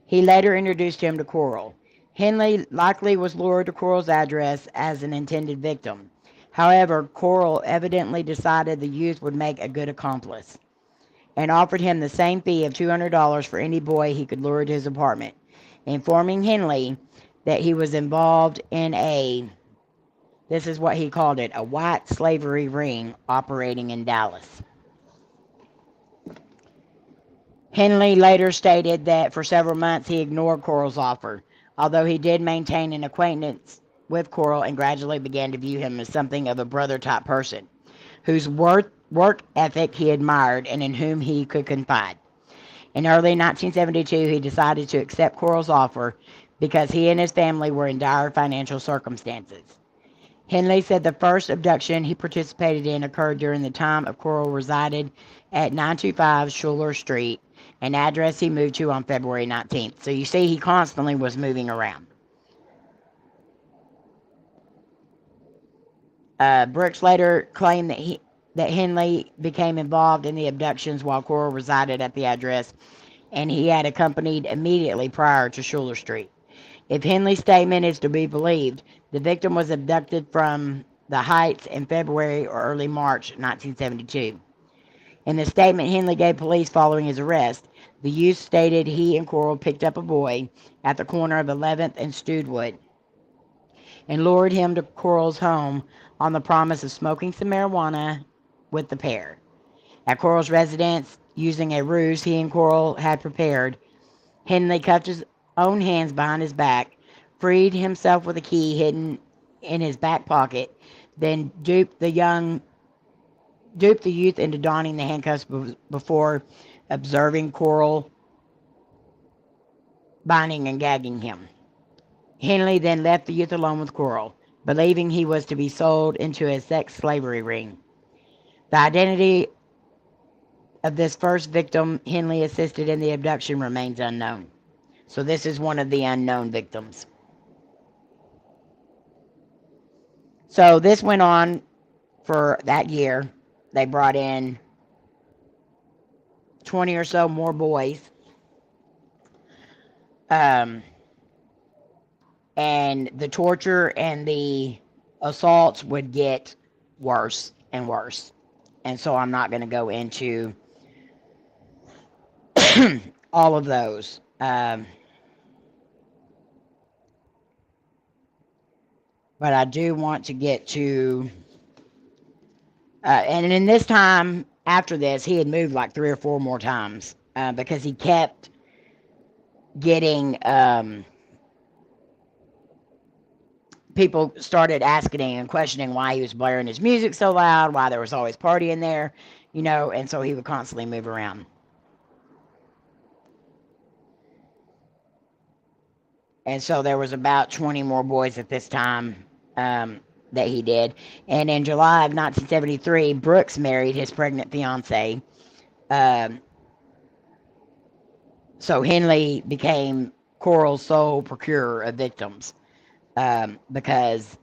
He later introduced him to Corll. Henley likely was lured to Corll's address as an intended victim. However, Corll evidently decided the youth would make a good accomplice and offered him the same fee of $200 for any boy he could lure to his apartment, informing Henley that he was involved in this is what he called it, a white slavery ring operating in Dallas. Henley later stated that for several months he ignored Corll's offer, although he did maintain an acquaintance with Corll and gradually began to view him as something of a brother-type person, whose work ethic he admired and in whom he could confide. In early 1972, he decided to accept Corll's offer because he and his family were in dire financial circumstances. Henley said the first abduction he participated in occurred during the time Corll resided at 925 Schuler Street, an address he moved to on February 19th. So you see, he constantly was moving around. Brooks later claimed that Henley became involved in the abductions while Corll resided at the address and he had accompanied immediately prior to Schuler Street. If Henley's statement is to be believed, the victim was abducted from the Heights in February or early March 1972. In the statement Henley gave police following his arrest, the youth stated he and Corll picked up a boy at the corner of 11th and Stoodwood and lured him to Corll's home on the promise of smoking some marijuana with the pair. At Corll's residence, using a ruse he and Corll had prepared, Henley cuffed his own hands behind his back, freed himself with a key hidden in his back pocket, then duped the youth into donning the handcuffs before observing Corll binding and gagging him. Henley then left the youth alone with Corll, believing he was to be sold into a sex slavery ring. The identity of this first victim Henley assisted in the abduction remains unknown. So this is one of the unknown victims. So this went on for that year. They brought in 20 or so more boys. And the torture and the assaults would get worse and worse. And so I'm not going to go into all of those. But I do want to get to, and in this time after this, he had moved like 3 or 4 more times because he kept getting, people started asking and questioning why he was blaring his music so loud, why there was always partying there, you know, and so he would constantly move around. And so there was about 20 more boys at this time that he did. And in July of 1973, Brooks married his pregnant fiancée. So Henley became Corll's sole procurer of victims because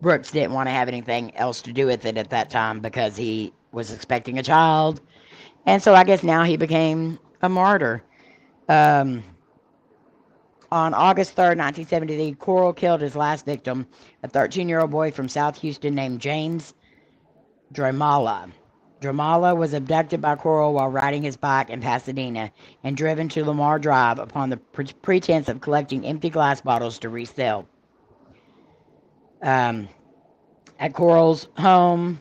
Brooks didn't want to have anything else to do with it at that time because he was expecting a child. And so I guess now he became a martyr. On August 3rd, 1973, Corll killed his last victim, a 13-year-old boy from South Houston named James Dramala. Dramala was abducted by Corll while riding his bike in Pasadena and driven to Lamar Drive upon the pretense of collecting empty glass bottles to resell. At Corll's home,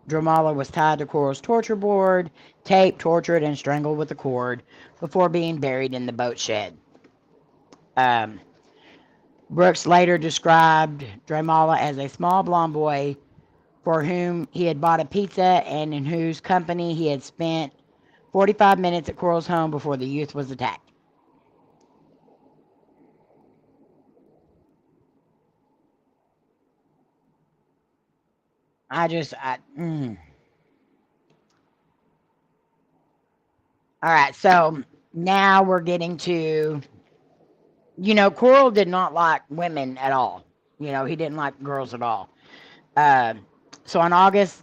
Dramala was tied to Corll's torture board, taped, tortured, and strangled with a cord before being buried in the boat shed. Brooks later described Dramala as a small blonde boy for whom he had bought a pizza and in whose company he had spent 45 minutes at Corll's home before the youth was attacked. All right, so now we're getting to, you know, Corll did not like women at all. You know, he didn't like girls at all. So on August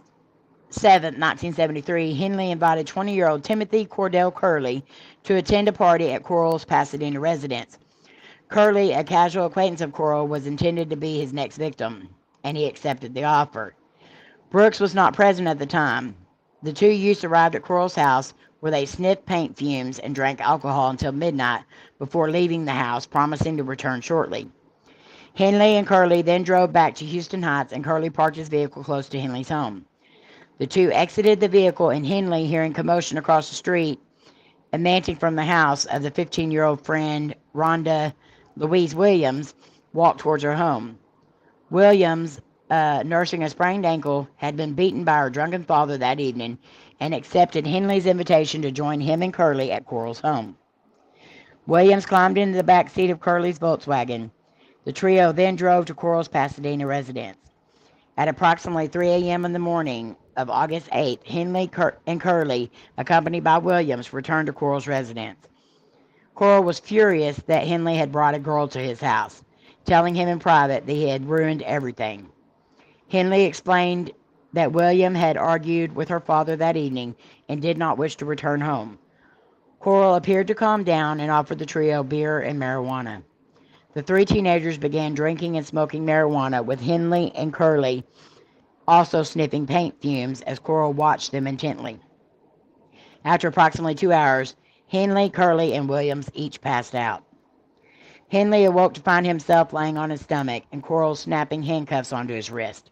7th, 1973, Henley invited 20-year-old Timothy Cordell Curley to attend a party at Corll's Pasadena residence. Curley, a casual acquaintance of Corll, was intended to be his next victim, and he accepted the offer. Brooks was not present at the time. The two youths arrived at Corll's house where they sniffed paint fumes and drank alcohol until midnight before leaving the house, promising to return shortly. Henley and Curley then drove back to Houston Heights, and Curley parked his vehicle close to Henley's home. The two exited the vehicle, and Henley, hearing commotion across the street, emanating from the house of the 15-year-old friend Rhonda Louise Williams, walked towards her home. Williams, nursing a sprained ankle, had been beaten by her drunken father that evening and accepted Henley's invitation to join him and Curley at Corll's home. Williams climbed into the back seat of Curley's Volkswagen. The trio then drove to Corll's Pasadena residence. At approximately 3 a.m. in the morning of August 8th, Henley and Curley, accompanied by Williams, returned to Corll's residence. Corll was furious that Henley had brought a girl to his house, telling him in private that he had ruined everything. Henley explained that William had argued with her father that evening and did not wish to return home. Corll appeared to calm down and offered the trio beer and marijuana. The three teenagers began drinking and smoking marijuana, with Henley and Curly also sniffing paint fumes as Corll watched them intently. After approximately 2 hours, Henley, Curly, and Williams each passed out. Henley awoke to find himself laying on his stomach and Corll snapping handcuffs onto his wrist.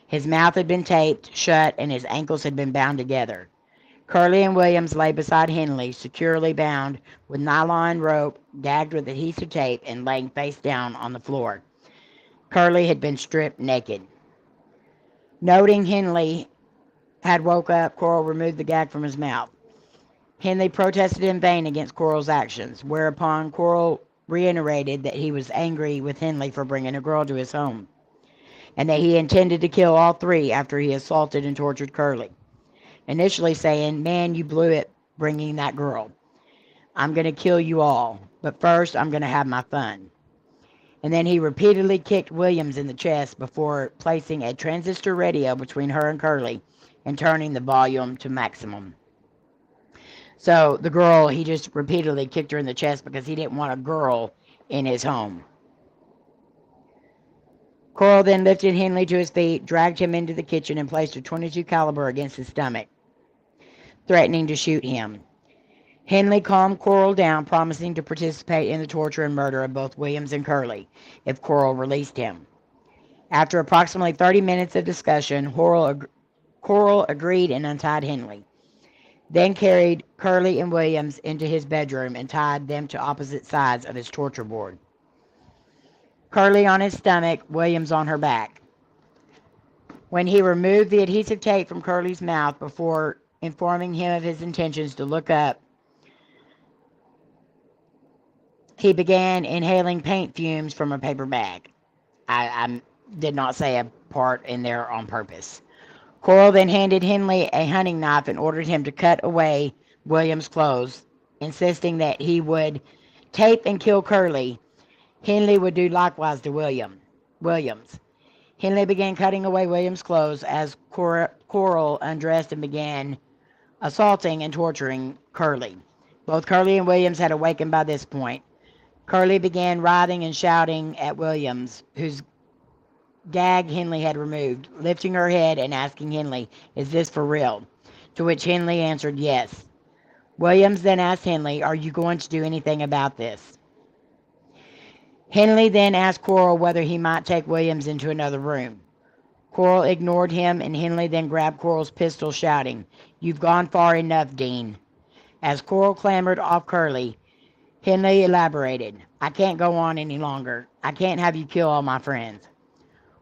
His mouth had been taped shut and his ankles had been bound together. Curly and Williams lay beside Henley, securely bound with nylon rope, gagged with adhesive tape, and laying face down on the floor. Curly had been stripped naked. Noting Henley had woke up, Corll removed the gag from his mouth. Henley protested in vain against Corll's actions, whereupon Corll reiterated that he was angry with Henley for bringing a girl to his home, and that he intended to kill all three after he assaulted and tortured Curly, initially saying, "Man, you blew it bringing that girl. I'm going to kill you all, but first I'm going to have my fun." And then he repeatedly kicked Williams in the chest before placing a transistor radio between her and Curly and turning the volume to maximum. So the girl, he just repeatedly kicked her in the chest because he didn't want a girl in his home. Corll then lifted Henley to his feet, dragged him into the kitchen, and placed a .22 caliber against his stomach, threatening to shoot him. Henley calmed Corll down, promising to participate in the torture and murder of both Williams and Curly if Corll released him. After approximately 30 minutes of discussion, Corll agreed and untied Henley, then carried Curly and Williams into his bedroom and tied them to opposite sides of his torture board. Curly on his stomach, Williams on her back. When he removed the adhesive tape from Curly's mouth before informing him of his intentions to look up, he began inhaling paint fumes from a paper bag. I did not say a part in there on purpose. Corll then handed Henley a hunting knife and ordered him to cut away Williams' clothes, insisting that he would tape and kill Curly. Henley would do likewise to Williams. Henley began cutting away Williams' clothes as Corll undressed and began assaulting and torturing Curly. Both Curly and Williams had awakened by this point. Curly began writhing and shouting at Williams, whose gag Henley had removed, lifting her head and asking Henley, "Is this for real?" To which Henley answered yes. Williams then asked Henley, "Are you going to do anything about this?" Henley then asked Corll whether he might take Williams into another room. Corll ignored him, and Henley then grabbed Corll's pistol, shouting, "You've gone far enough, Dean." As Corll clambered off Curly, Henley elaborated, "I can't go on any longer. I can't have you kill all my friends."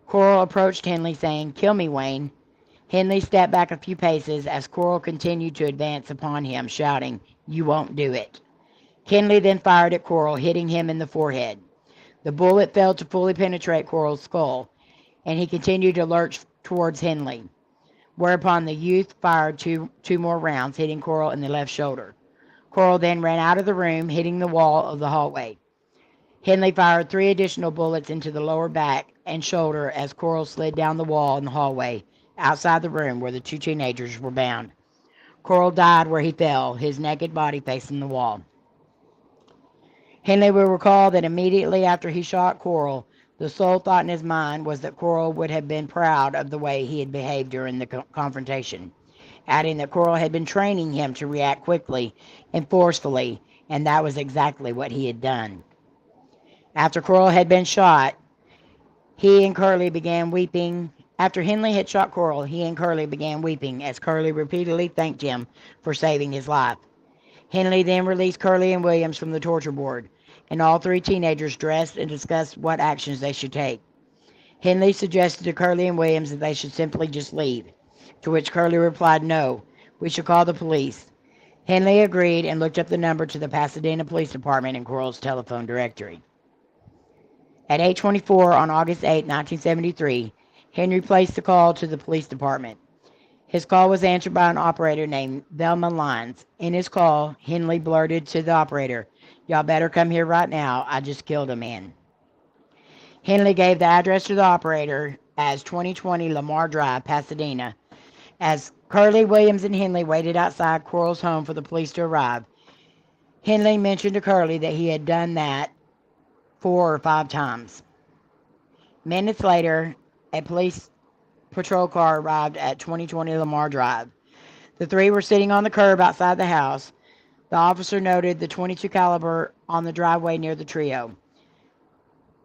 Corll approached Henley, saying, "Kill me, Wayne." Henley stepped back a few paces as Corll continued to advance upon him, shouting, "You won't do it." Henley then fired at Corll, hitting him in the forehead. The bullet failed to fully penetrate Corll's skull, and he continued to lurch towards Henley, whereupon the youth fired two more rounds, hitting Corll in the left shoulder. Corll then ran out of the room, hitting the wall of the hallway. Henley fired 3 additional bullets into the lower back and shoulder as Corll slid down the wall in the hallway outside the room where the 2 teenagers were bound. Corll died where he fell, his naked body facing the wall. Henley will recall that immediately after he shot Corll, the sole thought in his mind was that Corll would have been proud of the way he had behaved during the confrontation, adding that Corll had been training him to react quickly and forcefully, and that was exactly what he had done. After Corll had been shot, he and Curly began weeping. After Henley had shot Corll, he and Curly began weeping as Curly repeatedly thanked him for saving his life. Henley then released Curly and Williams from the torture board, and all 3 teenagers dressed and discussed what actions they should take. Henley suggested to Curly and Williams that they should simply just leave, to which Curly replied, "No, we should call the police." Henley agreed and looked up the number to the Pasadena Police Department in Corll's telephone directory. At 8:24 on August 8, 1973, Henry placed the call to the police department. His call was answered by an operator named Velma Lyons. In his call, Henley blurted to the operator, "Y'all better come here right now. I just killed a man." Henley gave the address to the operator as 2020 Lamar Drive, Pasadena. As Curly, Williams, and Henley waited outside Corll's home for the police to arrive, Henley mentioned to Curly that he had done that 4 or 5 times. Minutes later, a police patrol car arrived at 2020 Lamar Drive. The three were sitting on the curb outside the house. The officer noted the .22 caliber on the driveway near the trio.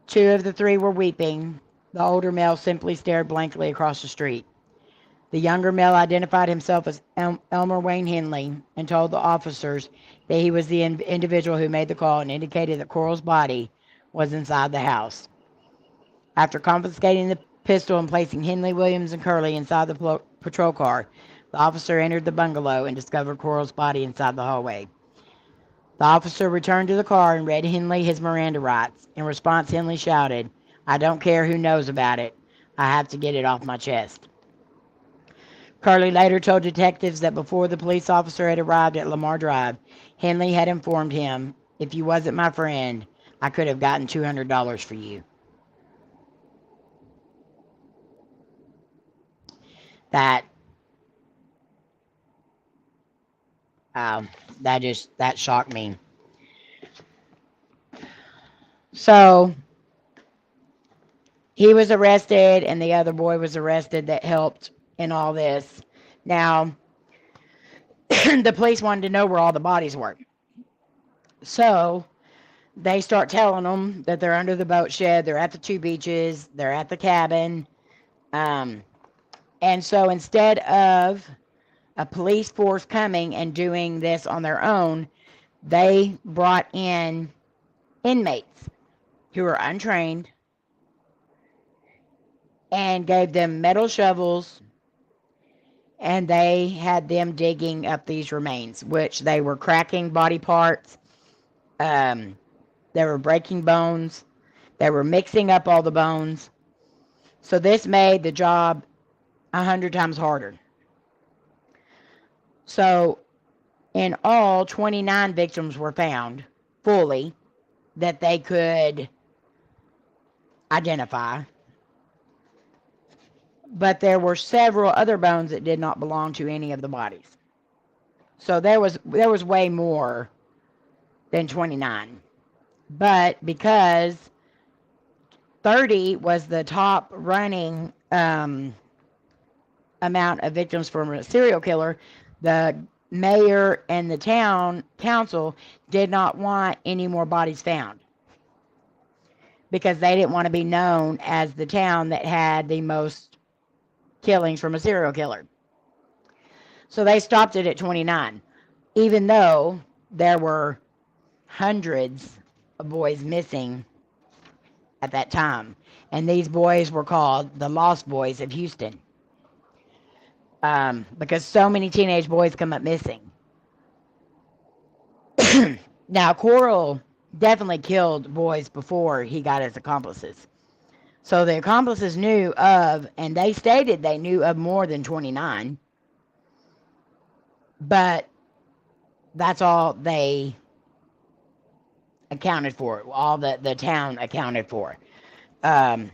2 of the 3 were weeping. The older male simply stared blankly across the street. The younger male identified himself as Elmer Wayne Henley and told the officers that he was the individual who made the call and indicated that Corll's body was inside the house. After confiscating the pistol and placing Henley, Williams, and Curly inside the patrol car, the officer entered the bungalow and discovered Corll's body inside the hallway. The officer returned to the car and read Henley his Miranda rights. In response, Henley shouted, "I don't care who knows about it. I have to get it off my chest." Curly later told detectives that before the police officer had arrived at Lamar Drive, Henley had informed him, "If you wasn't my friend, I could have gotten $200 for you." That shocked me. So he was arrested, and the other boy was arrested that helped in all this. Now, the police wanted to know where all the bodies were. So they start telling them that they're under the boat shed, they're at the 2 beaches, they're at the cabin. And so instead of a police force coming and doing this on their own, they brought in inmates who were untrained and gave them metal shovels, and they had them digging up these remains, which they were cracking body parts, they were breaking bones, they were mixing up all the bones. So this made the job 100 times harder. So in all, 29 victims were found fully that they could identify. But there were several other bones that did not belong to any of the bodies. So there was way more than 29. But because 30 was the top running amount of victims from a serial killer, the mayor and the town council did not want any more bodies found, because they didn't want to be known as the town that had the most killings from a serial killer. So they stopped it at 29, even though there were hundreds of boys missing at that time. And these boys were called the Lost Boys of Houston, because so many teenage boys come up missing. Now, Corll definitely killed boys before he got his accomplices. So the accomplices knew of, and they stated they knew of more than 29. But that's all they accounted for, all the town accounted for. The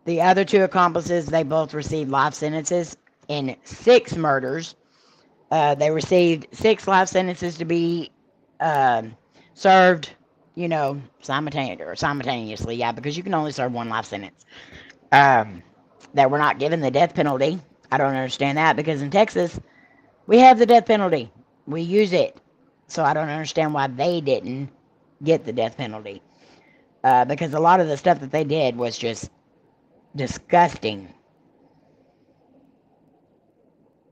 other 2 accomplices, they both received life sentences in 6 murders. They received 6 life sentences to be served, simultaneously, yeah, because you can only serve 1 life sentence. That were not given the death penalty. I don't understand that, because in Texas, we have the death penalty. We use it. So I don't understand why they didn't get the death penalty. Because a lot of the stuff that they did was just disgusting.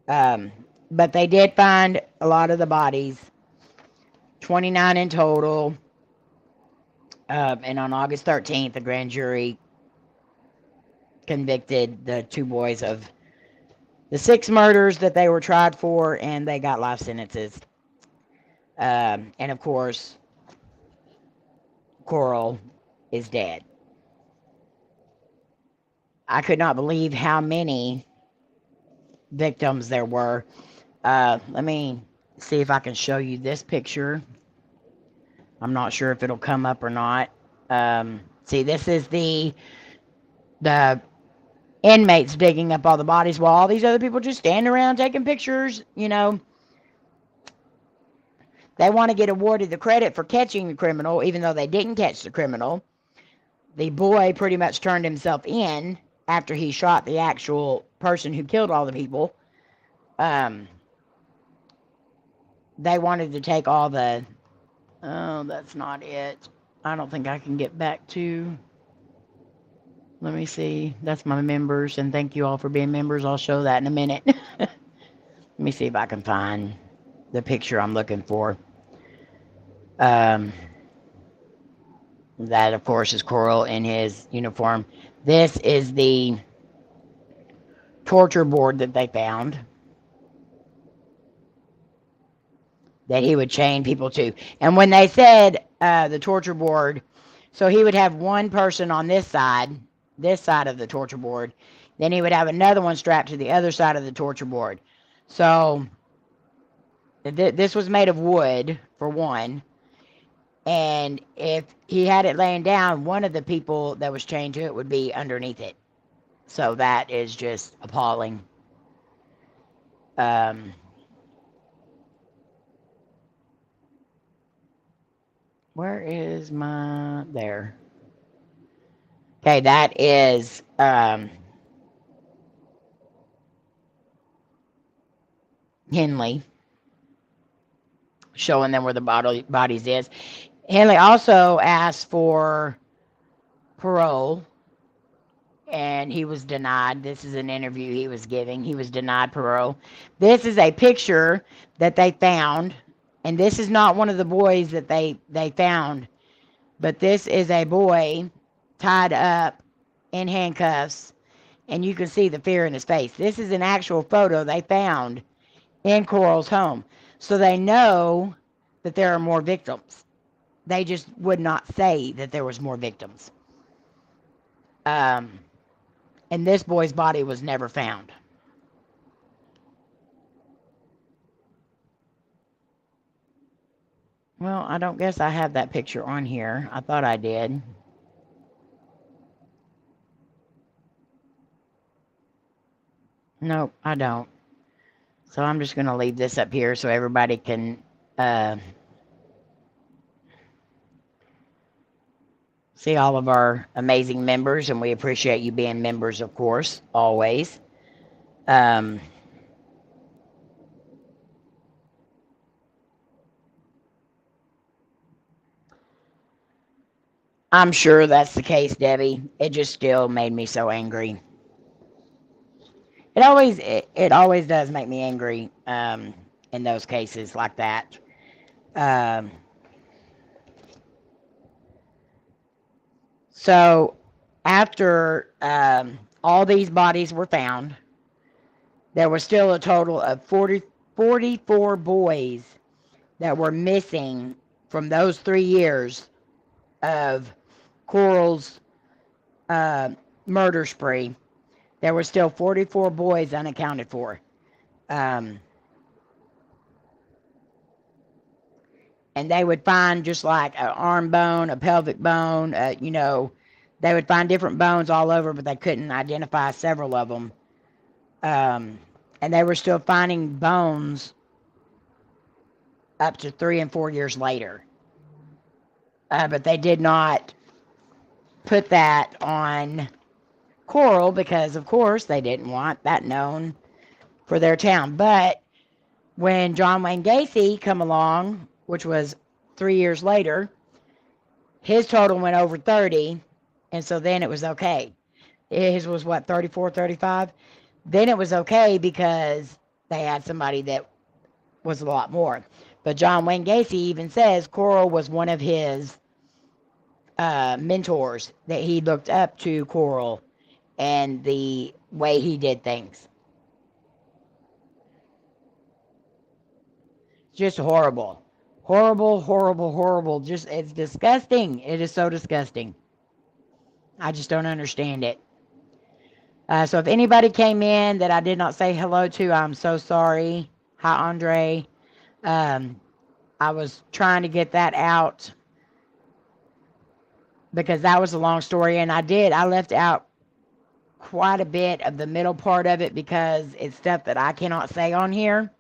But they did find a lot of the bodies, 29 in total. And on August 13th, the grand jury convicted the 2 boys of the 6 murders that they were tried for, and they got life sentences. And of course, Corll is dead. I could not believe how many victims there were. Let me see if I can show you this picture. I'm not sure if it'll come up or not. See, this is the inmates digging up all the bodies while all these other people just stand around taking pictures, They want to get awarded the credit for catching the criminal, even though they didn't catch the criminal. The boy pretty much turned himself in after he shot the actual person who killed all the people. They wanted to take all the... Oh, that's not it. I don't think I can get back to... Let me see. That's my members, and thank you all for being members. I'll show that in a minute. Let me see if I can find the picture I'm looking for. That, of course, is Corll in his uniform. This is the torture board that they found that he would chain people to. And when they said the torture board, so he would have one person on this side of the torture board, then he would have another one strapped to the other side of the torture board. So this was made of wood, for one, and if he had it laying down, one of the people that was chained to it would be underneath it. So that is just appalling. Where is my... There. Okay, that is Henley, showing them where the bodies is. Henley also asked for parole, and he was denied. This is an interview he was giving. He was denied parole. This is a picture that they found, and this is not one of the boys that they found, but this is a boy tied up in handcuffs, and you can see the fear in his face. This is an actual photo they found in Corll's home. So they know that there are more victims. They just would not say that there was more victims. And this boy's body was never found. Well, I don't guess I have that picture on here. I thought I did. Nope, I don't. So I'm just going to leave this up here so everybody can see all of our amazing members, and we appreciate you being members, of course, always. I'm sure that's the case, Debbie. It just still made me so angry. It always does make me angry in those cases like that. So after all these bodies were found, there was still a total of 44 boys that were missing from those 3 years of Corll's murder spree. There were still 44 boys unaccounted for. And they would find just like an arm bone, a pelvic bone, they would find different bones all over, but they couldn't identify several of them. And they were still finding bones up to 3 and 4 years later. But they did not put that on Corll because, of course, they didn't want that known for their town. But when John Wayne Gacy come along, which was 3 years later, his total went over 30, and so then it was okay. His was, 34, 35? Then it was okay because they had somebody that was a lot more. But John Wayne Gacy even says Corll was one of his mentors, that he looked up to Corll and the way he did things. Just horrible. Horrible, horrible, horrible. Just, it's disgusting. It is so disgusting. I just don't understand it. So if anybody came in that I did not say hello to, I'm so sorry. Hi, Andre. I was trying to get that out because that was a long story, and I left out quite a bit of the middle part of it because it's stuff that I cannot say on here.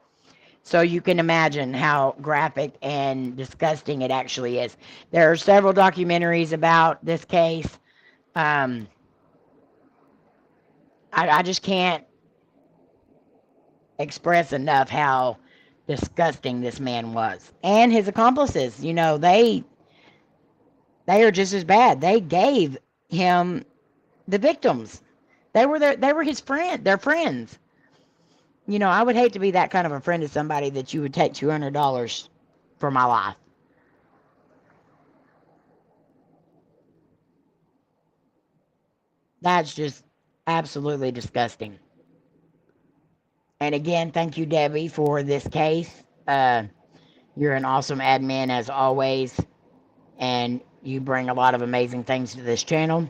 So you can imagine how graphic and disgusting it actually is. There are several documentaries about this case. I just can't express enough how disgusting this man was. And his accomplices, you know, they are just as bad. They gave him the victims. They were his friend, their friends. You know, I would hate to be that kind of a friend to somebody that you would take $200 for my life. That's just absolutely disgusting. And again, thank you, Debbie, for this case. You're an awesome admin as always, and you bring a lot of amazing things to this channel.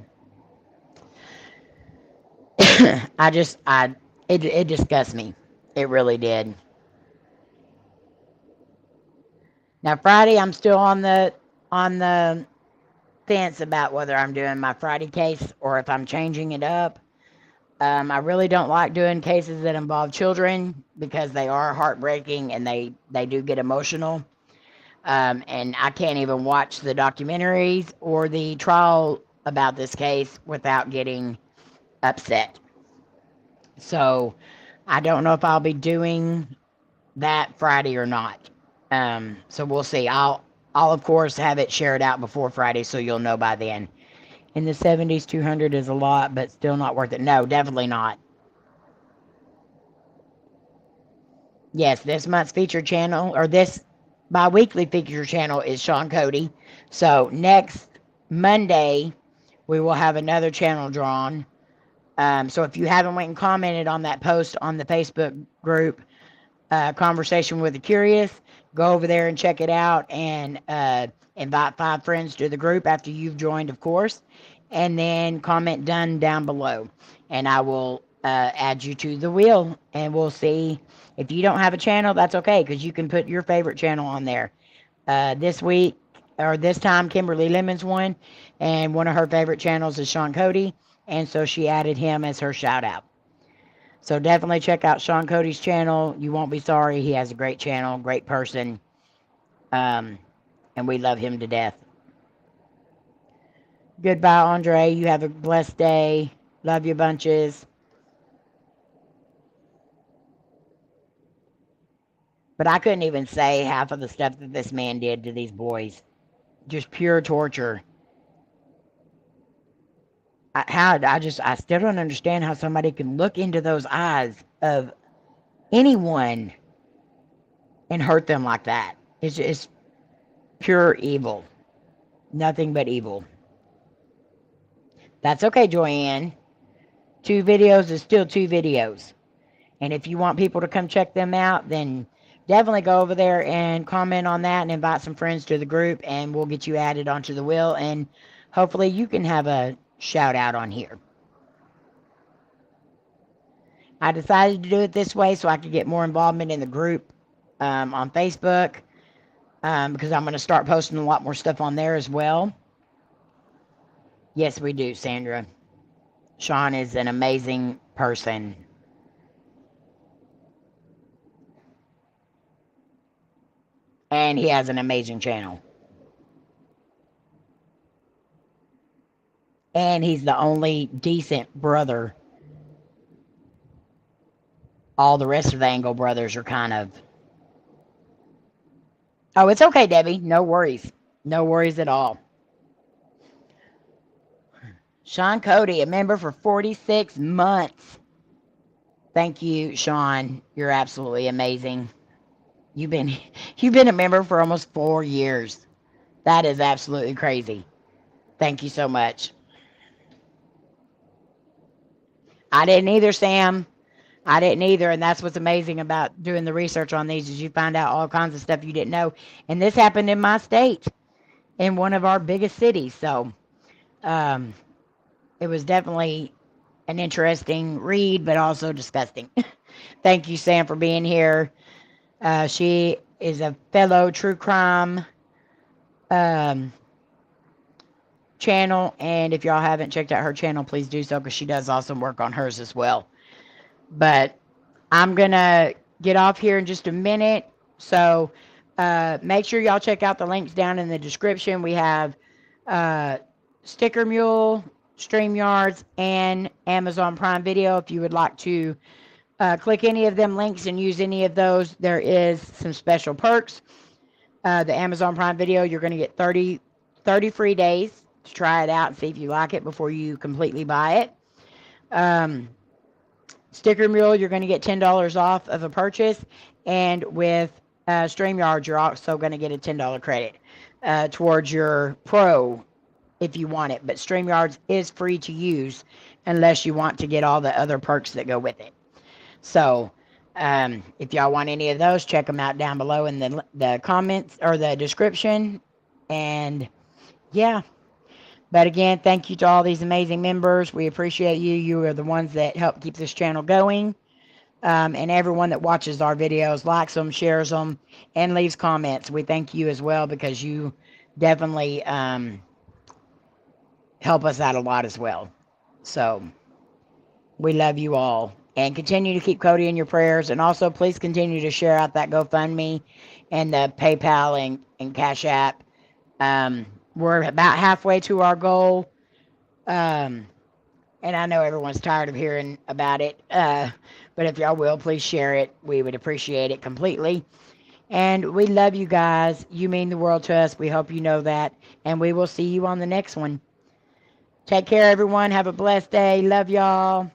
It disgusts me. It really did. Now Friday, I'm still on the fence about whether I'm doing my Friday case or if I'm changing it up. I really don't like doing cases that involve children because they are heartbreaking and they do get emotional. And I can't even watch the documentaries or the trial about this case without getting upset. So I don't know if I'll be doing that Friday or not. So we'll see. I'll of course have it shared out before Friday, so you'll know by then. In the 70s, 200 is a lot, but still not worth it. No, definitely not. Yes, this month's featured channel, or this bi-weekly featured channel, is Shawn Kodi. So next Monday, we will have another channel drawn. So if you haven't went and commented on that post on the Facebook group, Conversation with the Curious, go over there and check it out, and invite 5 friends to the group after you've joined, of course, and then comment done down below, and I will add you to the wheel, and we'll see. If you don't have a channel, that's okay, because you can put your favorite channel on there. This week, or this time, Kimberly Lemon's one, and one of her favorite channels is Shawn Kodi, and so she added him as her shout out. So definitely check out Shawn Kodi's channel. You won't be sorry. He has a great channel, great person, and we love him to death. Goodbye, Andre. You have a blessed day. Love you bunches. But I couldn't even say half of the stuff that this man did to these boys. Just pure torture. I still don't understand how somebody can look into those eyes of anyone and hurt them like that. It's pure evil. Nothing but evil. That's okay, Joanne. 2 videos is still 2 videos. And if you want people to come check them out, then definitely go over there and comment on that and invite some friends to the group, and we'll get you added onto the wheel, and hopefully you can have a shout out on here. I decided to do it this way so I could get more involvement in the group on Facebook, because I'm going to start posting a lot more stuff on there as well. Yes, we do, Sandra. Shawn is an amazing person. And he has an amazing channel. And he's the only decent brother. All the rest of the Angle brothers are kind of... Oh, it's okay, Debbie. No worries. No worries at all. Shawn Kodi, a member for 46 months. Thank you, Shawn. You're absolutely amazing. You've been a member for almost 4 years. That is absolutely crazy. Thank you so much. I didn't either, Sam. I didn't either, and that's what's amazing about doing the research on these, is you find out all kinds of stuff you didn't know. And this happened in my state, in one of our biggest cities. So it was definitely an interesting read, but also disgusting. Thank you, Sam, for being here. She is a fellow true crime channel, and if y'all haven't checked out her channel, please do so, because she does awesome work on hers as well. But I'm gonna get off here in just a minute. So make sure y'all check out the links down in the description. We have Sticker Mule, StreamYards, and Amazon Prime Video. If you would like to click any of them links and use any of those, there is some special perks. The Amazon Prime Video, you're going to get 30 free days to try it out and see if you like it before you completely buy it. Sticker Mule, you're going to get $10 off of a purchase. And with StreamYard, you're also going to get a $10 credit towards your Pro if you want it. But StreamYards is free to use unless you want to get all the other perks that go with it. So if y'all want any of those, check them out down below in the comments or the description. And yeah. But again, thank you to all these amazing members. We appreciate you. You are the ones that help keep this channel going. And everyone that watches our videos, likes them, shares them, and leaves comments. We thank you as well because you definitely help us out a lot as well. So we love you all. And continue to keep Kodi in your prayers. And also, please continue to share out that GoFundMe and the PayPal and CashApp. We're about halfway to our goal. And I know everyone's tired of hearing about it. But if y'all will, please share it. We would appreciate it completely. And we love you guys. You mean the world to us. We hope you know that. And we will see you on the next one. Take care, everyone. Have a blessed day. Love y'all.